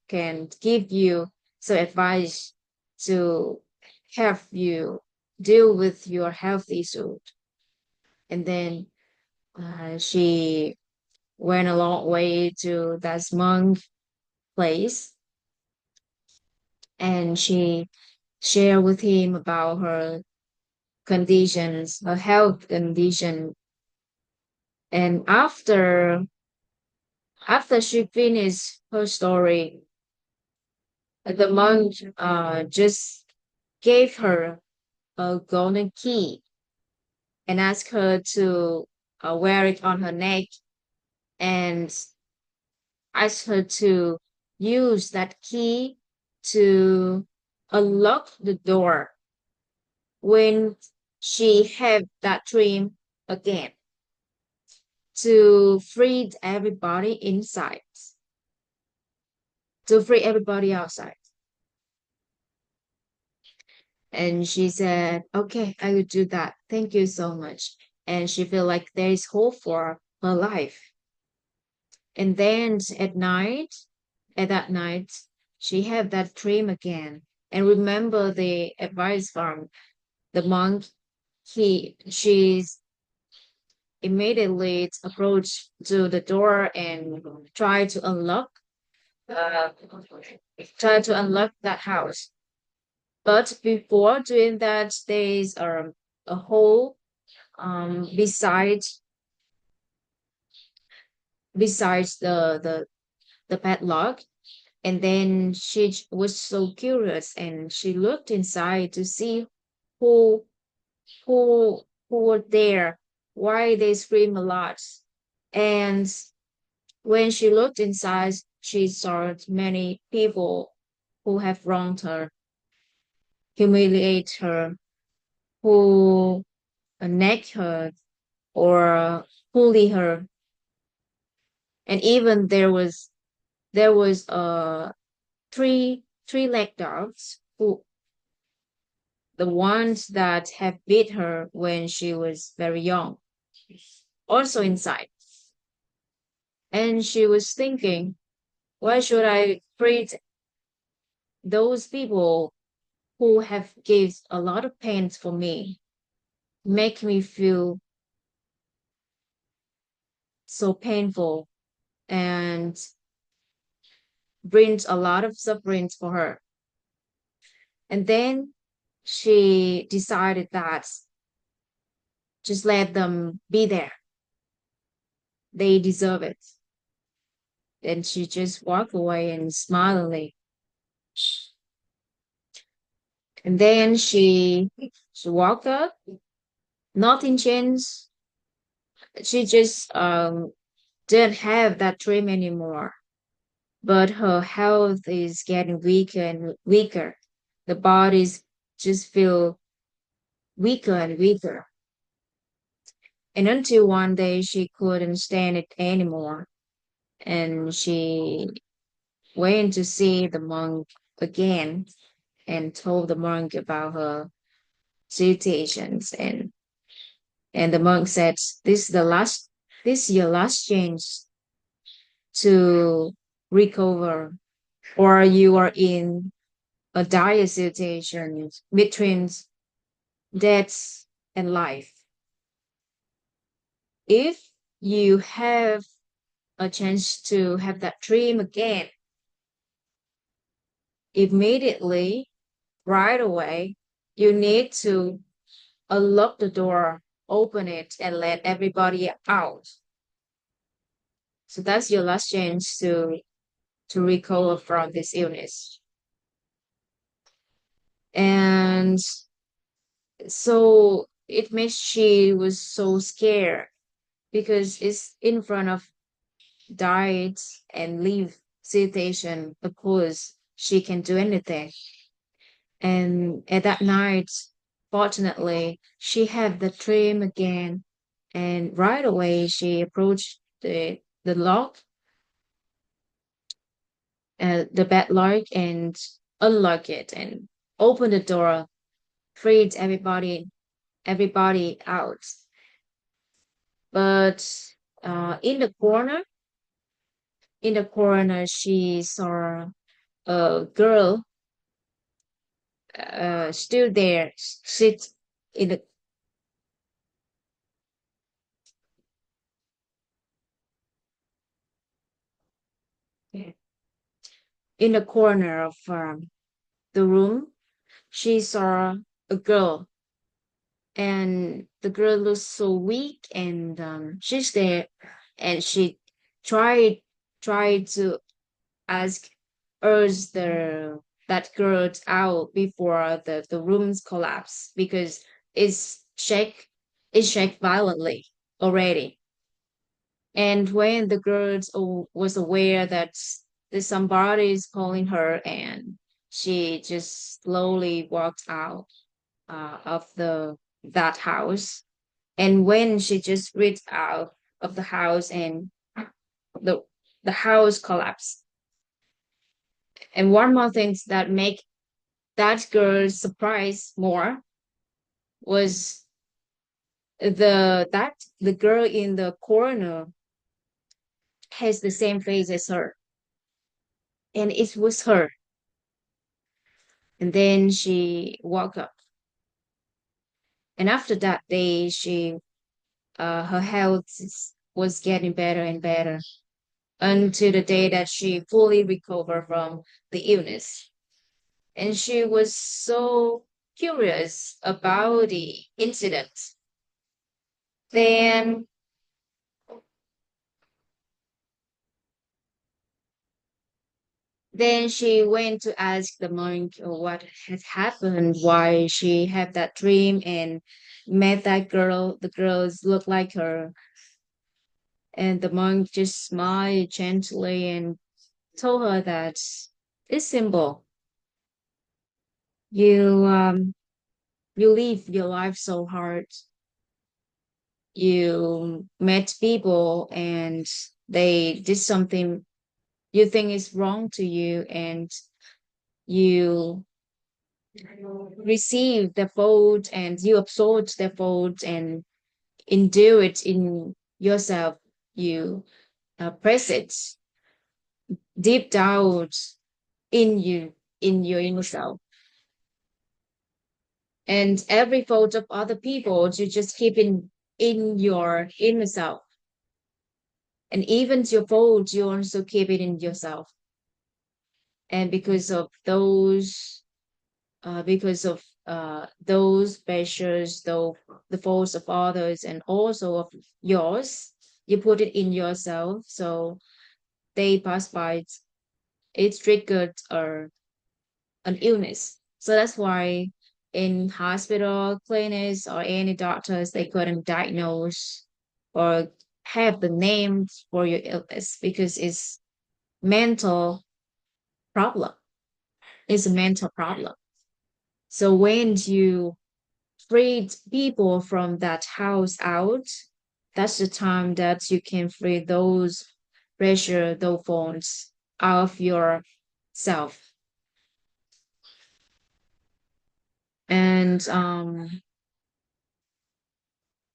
can give you some advice to help you deal with your health issue. And then she went a long way to that monk place, and she shared with him about her conditions, her health condition. And after she finished her story, the monk just gave her a golden key and asked her to wear it on her neck. And asked her to use that key to unlock the door when she had that dream again to free everybody inside, to free everybody outside. And she said, okay, I will do that. Thank you so much. And she felt like there is hope for her life. And then at that night, she had that dream again. And remember the advice from the monk. She's immediately approached to the door and tried to uh, unlock that house. But before doing that, there's a hole beside the padlock. And then was so curious and she looked inside to see who who were there, why they scream a lot. And when she looked inside, she saw many people who have wronged her, humiliate her, who neck her or bully her. And even there was three leg dogs who the ones that have beat her when she was very young, also inside. And she was thinking, why should I treat those people who have gave a lot of pain for me, make me feel so painful and brings a lot of suffering for her. And then she decided that just let them be there. They deserve it. And she just walked away and smilingly. And then she walked up, nothing changed. She just didn't have that dream anymore. But her health is getting weaker and weaker. The bodies just feel weaker and weaker. And until one day she couldn't stand it anymore. And she went to see the monk again and told the monk about her situations. And the monk said, this is your last chance to recover, or you are in a dire situation between death and life. If you have a chance to have that dream again, immediately, right away, you need to unlock the door, open it, and let everybody out. So that's your last chance to recover from this illness. And so it makes she was so scared because it's in front of diet and leave situation. Of course, she can do anything. And at that night, fortunately, she had the dream again. And right away, she approached the lock, the bed lock, and unlock it and open the door, freed everybody out. But in the corner, she saw a girl still there, sit in the corner of the room. She saw a girl, and the girl looks so weak, and she's there, and she tried tried to ask urge the that girl out before the rooms collapse because it's shake it shake violently already. And when the girl was aware that somebody is calling her, and she just slowly walked out of the that house. And when she just reached out of the house, and the the house collapsed. And one more thing that make that girl surprised more was the girl in the corner has the same face as her, and it was her. And then she woke up, and after that day, she her health was getting better and better until the day that she fully recovered from the illness. And she was so curious about the incident. Then Then she went to ask the monk what had happened, why she had that dream, and met that girl. The girls looked like her. And the monk just smiled gently and told her that it's simple. You live your life so hard. You met people and they did something you think is wrong to you, and you receive the fault, and you absorb the fault and endure it in yourself. You press it deep down in you, in your inner self. And every fault of other people, you just keep in your inner self. And even your fault, you also keep it in yourself. And because of those pressures, though the faults of others and also of yours, you put it in yourself. So they pass by, it triggered an illness. So that's why in hospital, clinics, or any doctors, they couldn't diagnose or have the names for your illness because it's mental problem. It's a mental problem. So when you freed people from that house out, that's the time that you can free those pressure, those phones out of your self. And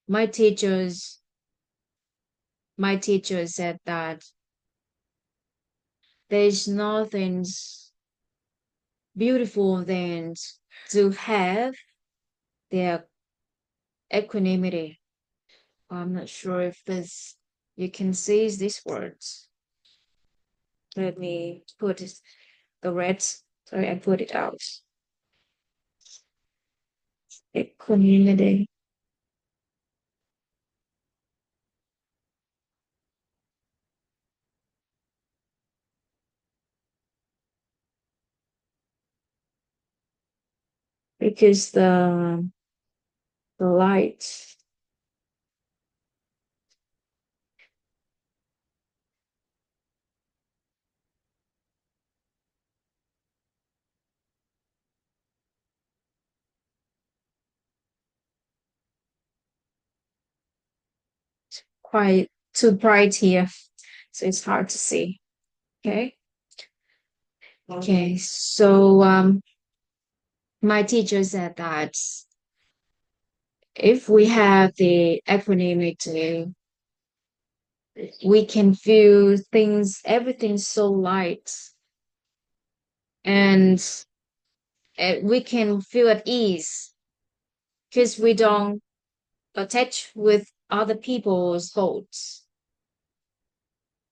my teachers, my teacher said that there's nothing beautiful than to have their equanimity. I'm not sure if this you can see these words. Let me put it, the red. Sorry, I put it out. Equanimity. Because the light quite too bright here, so it's hard to see. Okay. Okay. So my teacher said that if we have the equanimity, we can feel things, everything so light, and we can feel at ease because we don't attach with other people's faults,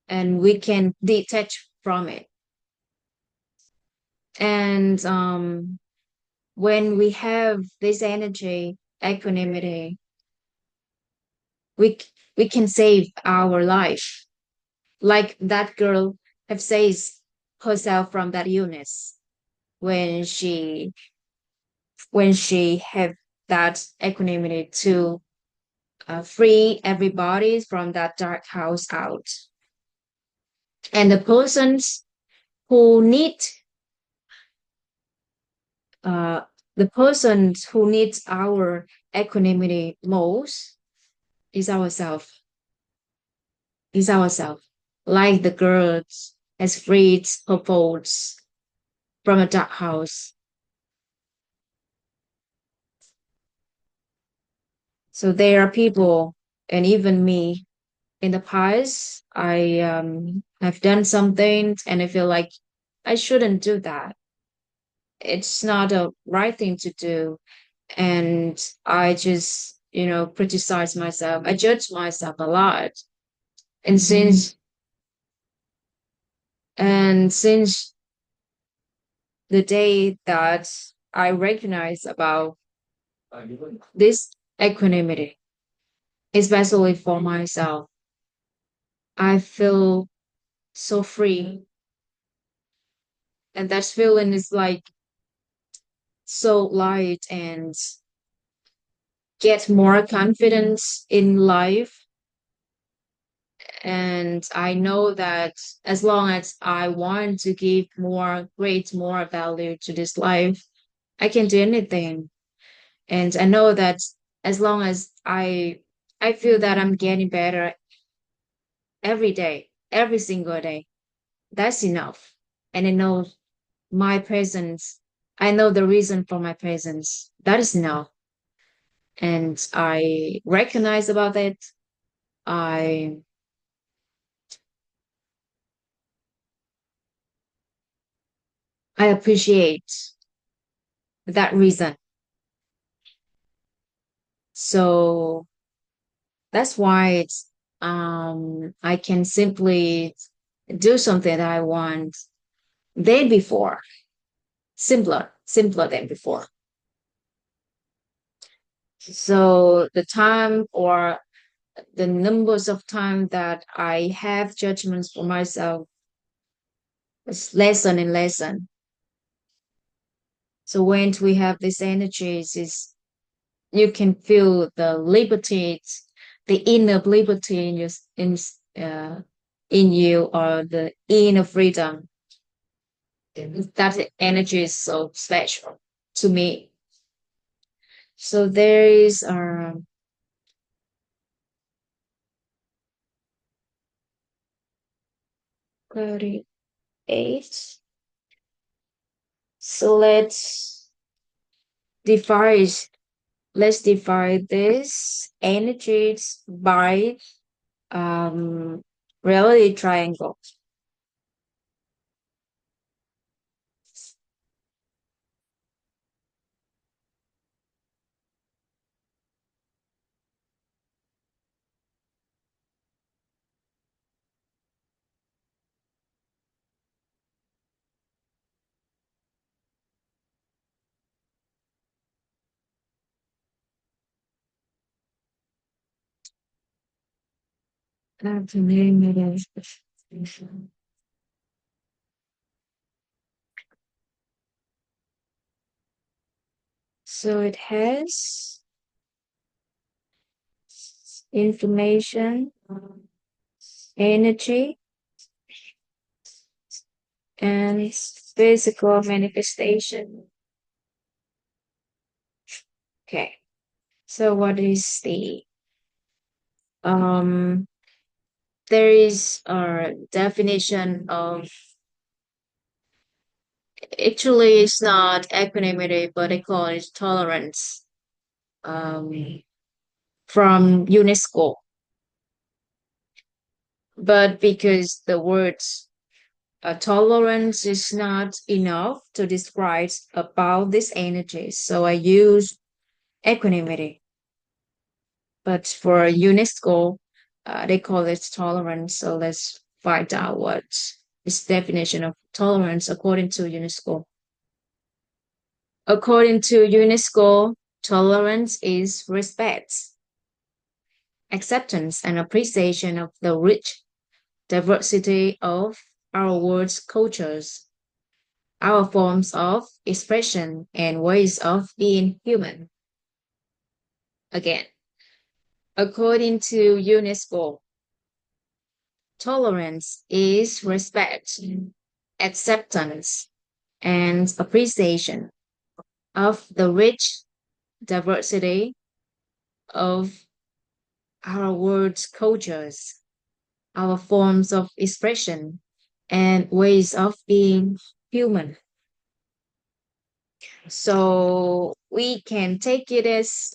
and we can detach from it. And when we have this energy, equanimity, we we can save our life, like that girl have saved herself from that illness when she have that equanimity to free everybody from that dark house out. And the persons who need uh, the persons who needs our equanimity most is ourselves. Is ourselves. Like the girls has freed her folks from a dark house. So there are people, and even me, in the past, I have done something and I feel like I shouldn't do that. It's not a right thing to do. And I just, criticize myself. I judge myself a lot. And since the day that I recognize about this equanimity, especially for myself, I feel so free. And that feeling is like so light and get more confidence in life. And I know that as long as I want to give more, great, more value to this life, I can do anything. And I know that as long as I feel that I'm getting better every day, every single day, that's enough. And I know my presence, I know the reason for my presence. That is enough. And I recognize about it. I I appreciate that reason. So that's why I can simply do something that I want than before, simpler than before. So the time or the numbers of time that I have judgments for myself is lessen and lessen. So when we have these energies, is you can feel the liberty, the inner liberty in uh, in you, or the inner freedom. That energy is so special to me. So there is 38. So divide let's divide this energies by um reality triangle. So it has information, energy, and physical manifestation. Okay. So what is the um there is a definition of, actually it's not equanimity, but they call it tolerance, um from UNESCO. But because the words tolerance is not enough to describe about this energy, so I use equanimity. But for UNESCO, they call it tolerance. So let's find out what is definition of tolerance according to UNESCO. According to UNESCO, tolerance is respect, acceptance, and appreciation of the rich diversity of our world's cultures, our forms of expression, and ways of being human. Again, According to UNESCO, tolerance is respect, acceptance, and appreciation of the rich diversity of our world's cultures, our forms of expression, and ways of being human. So we can take it as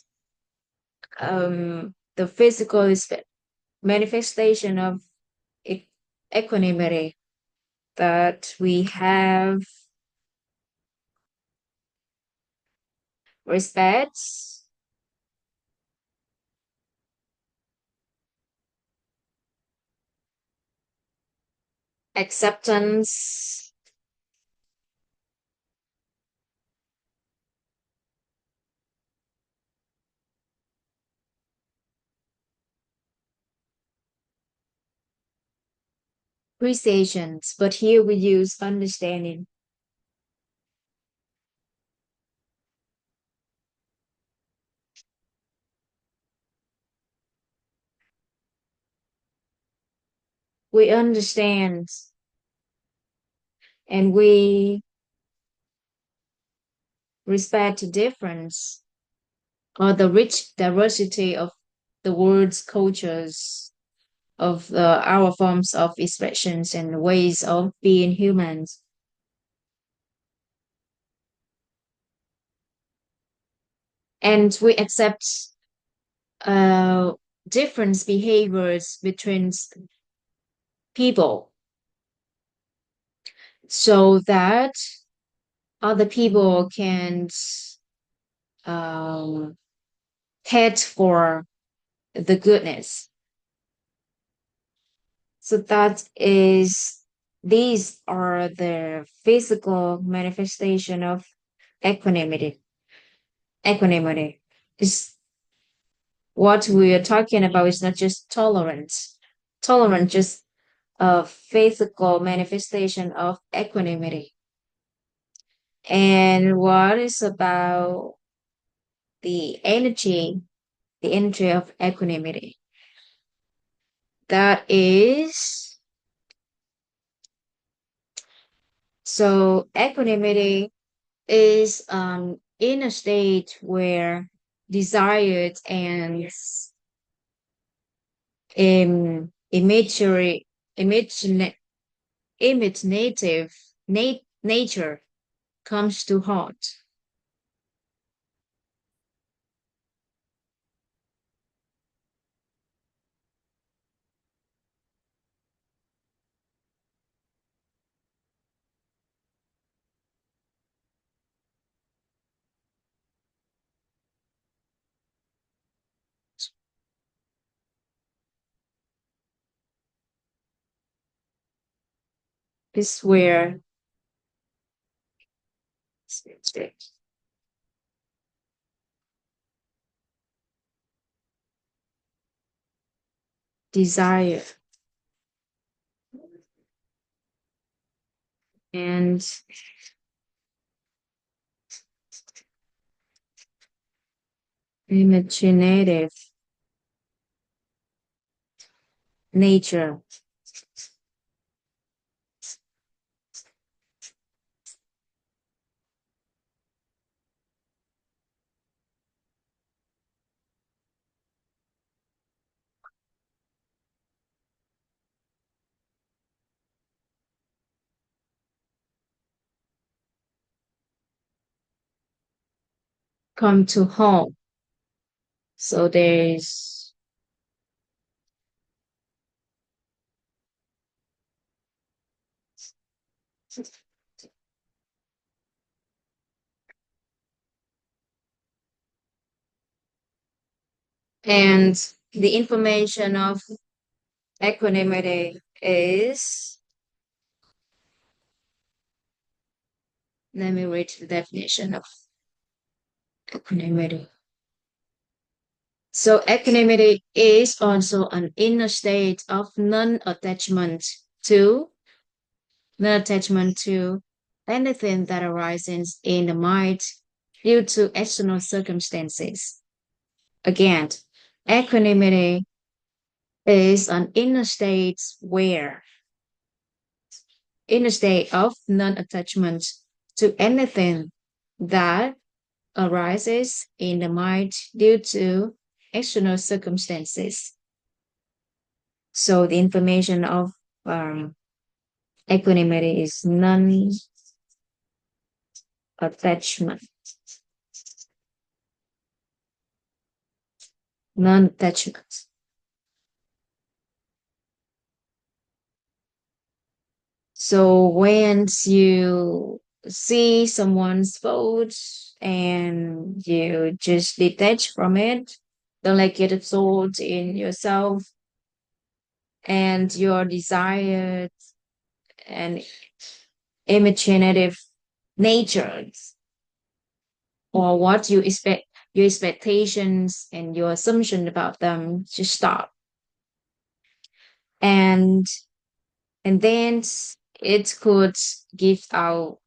the physical manifestation of e- equanimity that we have respect, acceptance, appreciations, but here we use understanding. We understand and we respect the difference or the rich diversity of the world's cultures, of our forms of expressions and ways of being humans. And we accept uh, different behaviors between people so that other people can um, head for the goodness. So that is, these are the physical manifestation of equanimity. Equanimity is what we are talking about is not just tolerance. Tolerance just a physical manifestation of equanimity. And what is about the energy of equanimity? That is, so equanimity is in a state where desired and imagery, imagine, imaginative nature comes to heart. Is where desire and imaginative nature come to home. So there's, and the information of equanimity is, let me read the definition of equanimity. So equanimity is also an inner state of to non-attachment to anything that arises in the mind due to external circumstances. Again, Equanimity is an inner state of non-attachment to anything that arises in the mind due to external circumstances. So the information of um, equanimity is attachment, non-attachment. So when you see someone's fault and you just detach from it, don't let it absorb in yourself and your desire and imaginative natures or what you expect, your expectations and your assumption about them to stop. And then it could give out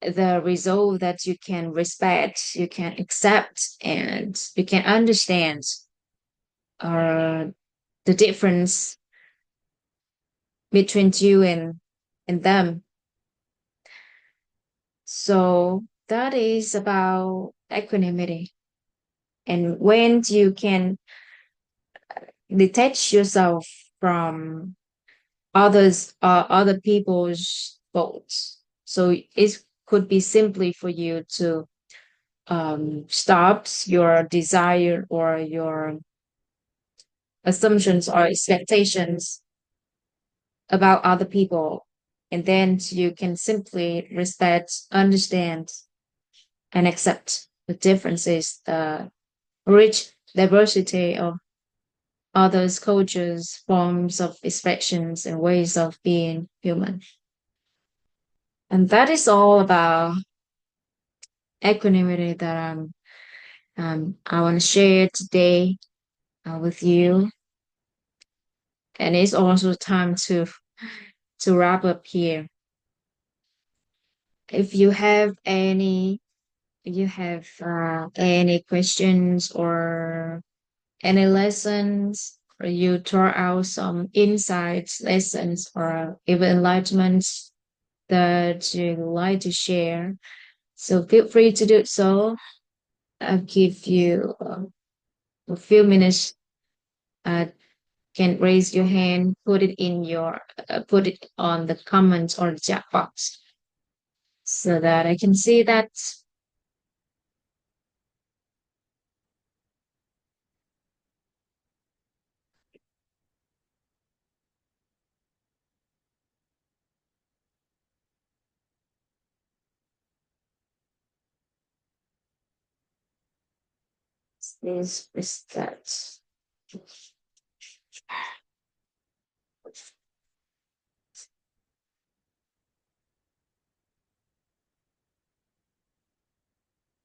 the result that you can respect, you can accept, and you can understand uh, the difference between you and them. So that is about equanimity. And when you can detach yourself from other people's faults. So it could be simply for you to stop your desire or your assumptions or expectations about other people. And then you can simply respect, understand, and accept the differences, the rich diversity of others' cultures, forms of expressions, and ways of being human. And that is all about equanimity that I want to share today with you. And it's also time to wrap up here. If you have any questions or any lessons, or you throw out some insights, lessons, or even enlightenments that you'd like to share, so feel free to do so. I'll give you a few minutes. Uh, can raise your hand, put it on the comments or the chat box so that I can see that. This is that.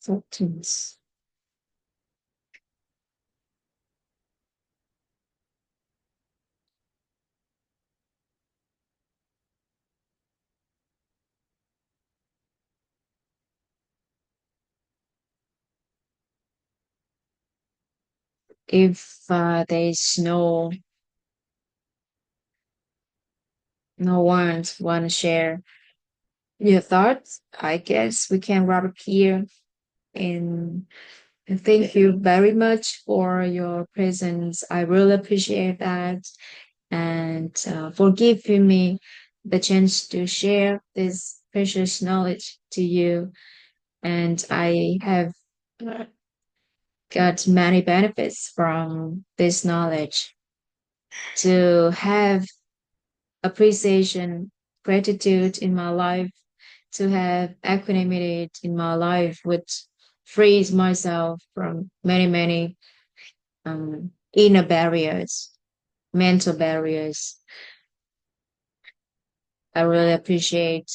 Sentence. If there's no one want to share your thoughts, I guess we can wrap up here. And thank you very much for your presence. I really appreciate that. And for giving me the chance to share this precious knowledge to you. And I have uh, got many benefits from this knowledge to have appreciation, gratitude in my life, to have equanimity in my life, which frees myself from many inner barriers, mental barriers. I really appreciate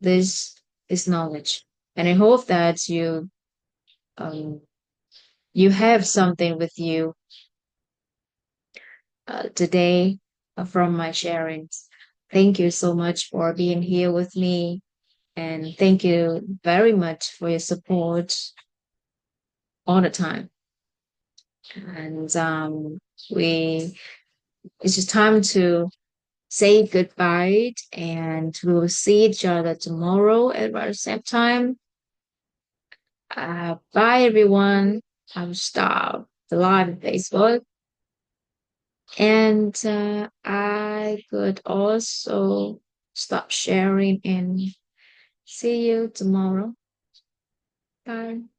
this this knowledge, and I hope that um, you have something with you today from my sharings. Thank you so much for being here with me, and thank you very much for your support all the time. And we it's just time to say goodbye, and we will see each other tomorrow at the same time. Bye, everyone. I will stop the live on Facebook. And I could also stop sharing and see you tomorrow. Bye.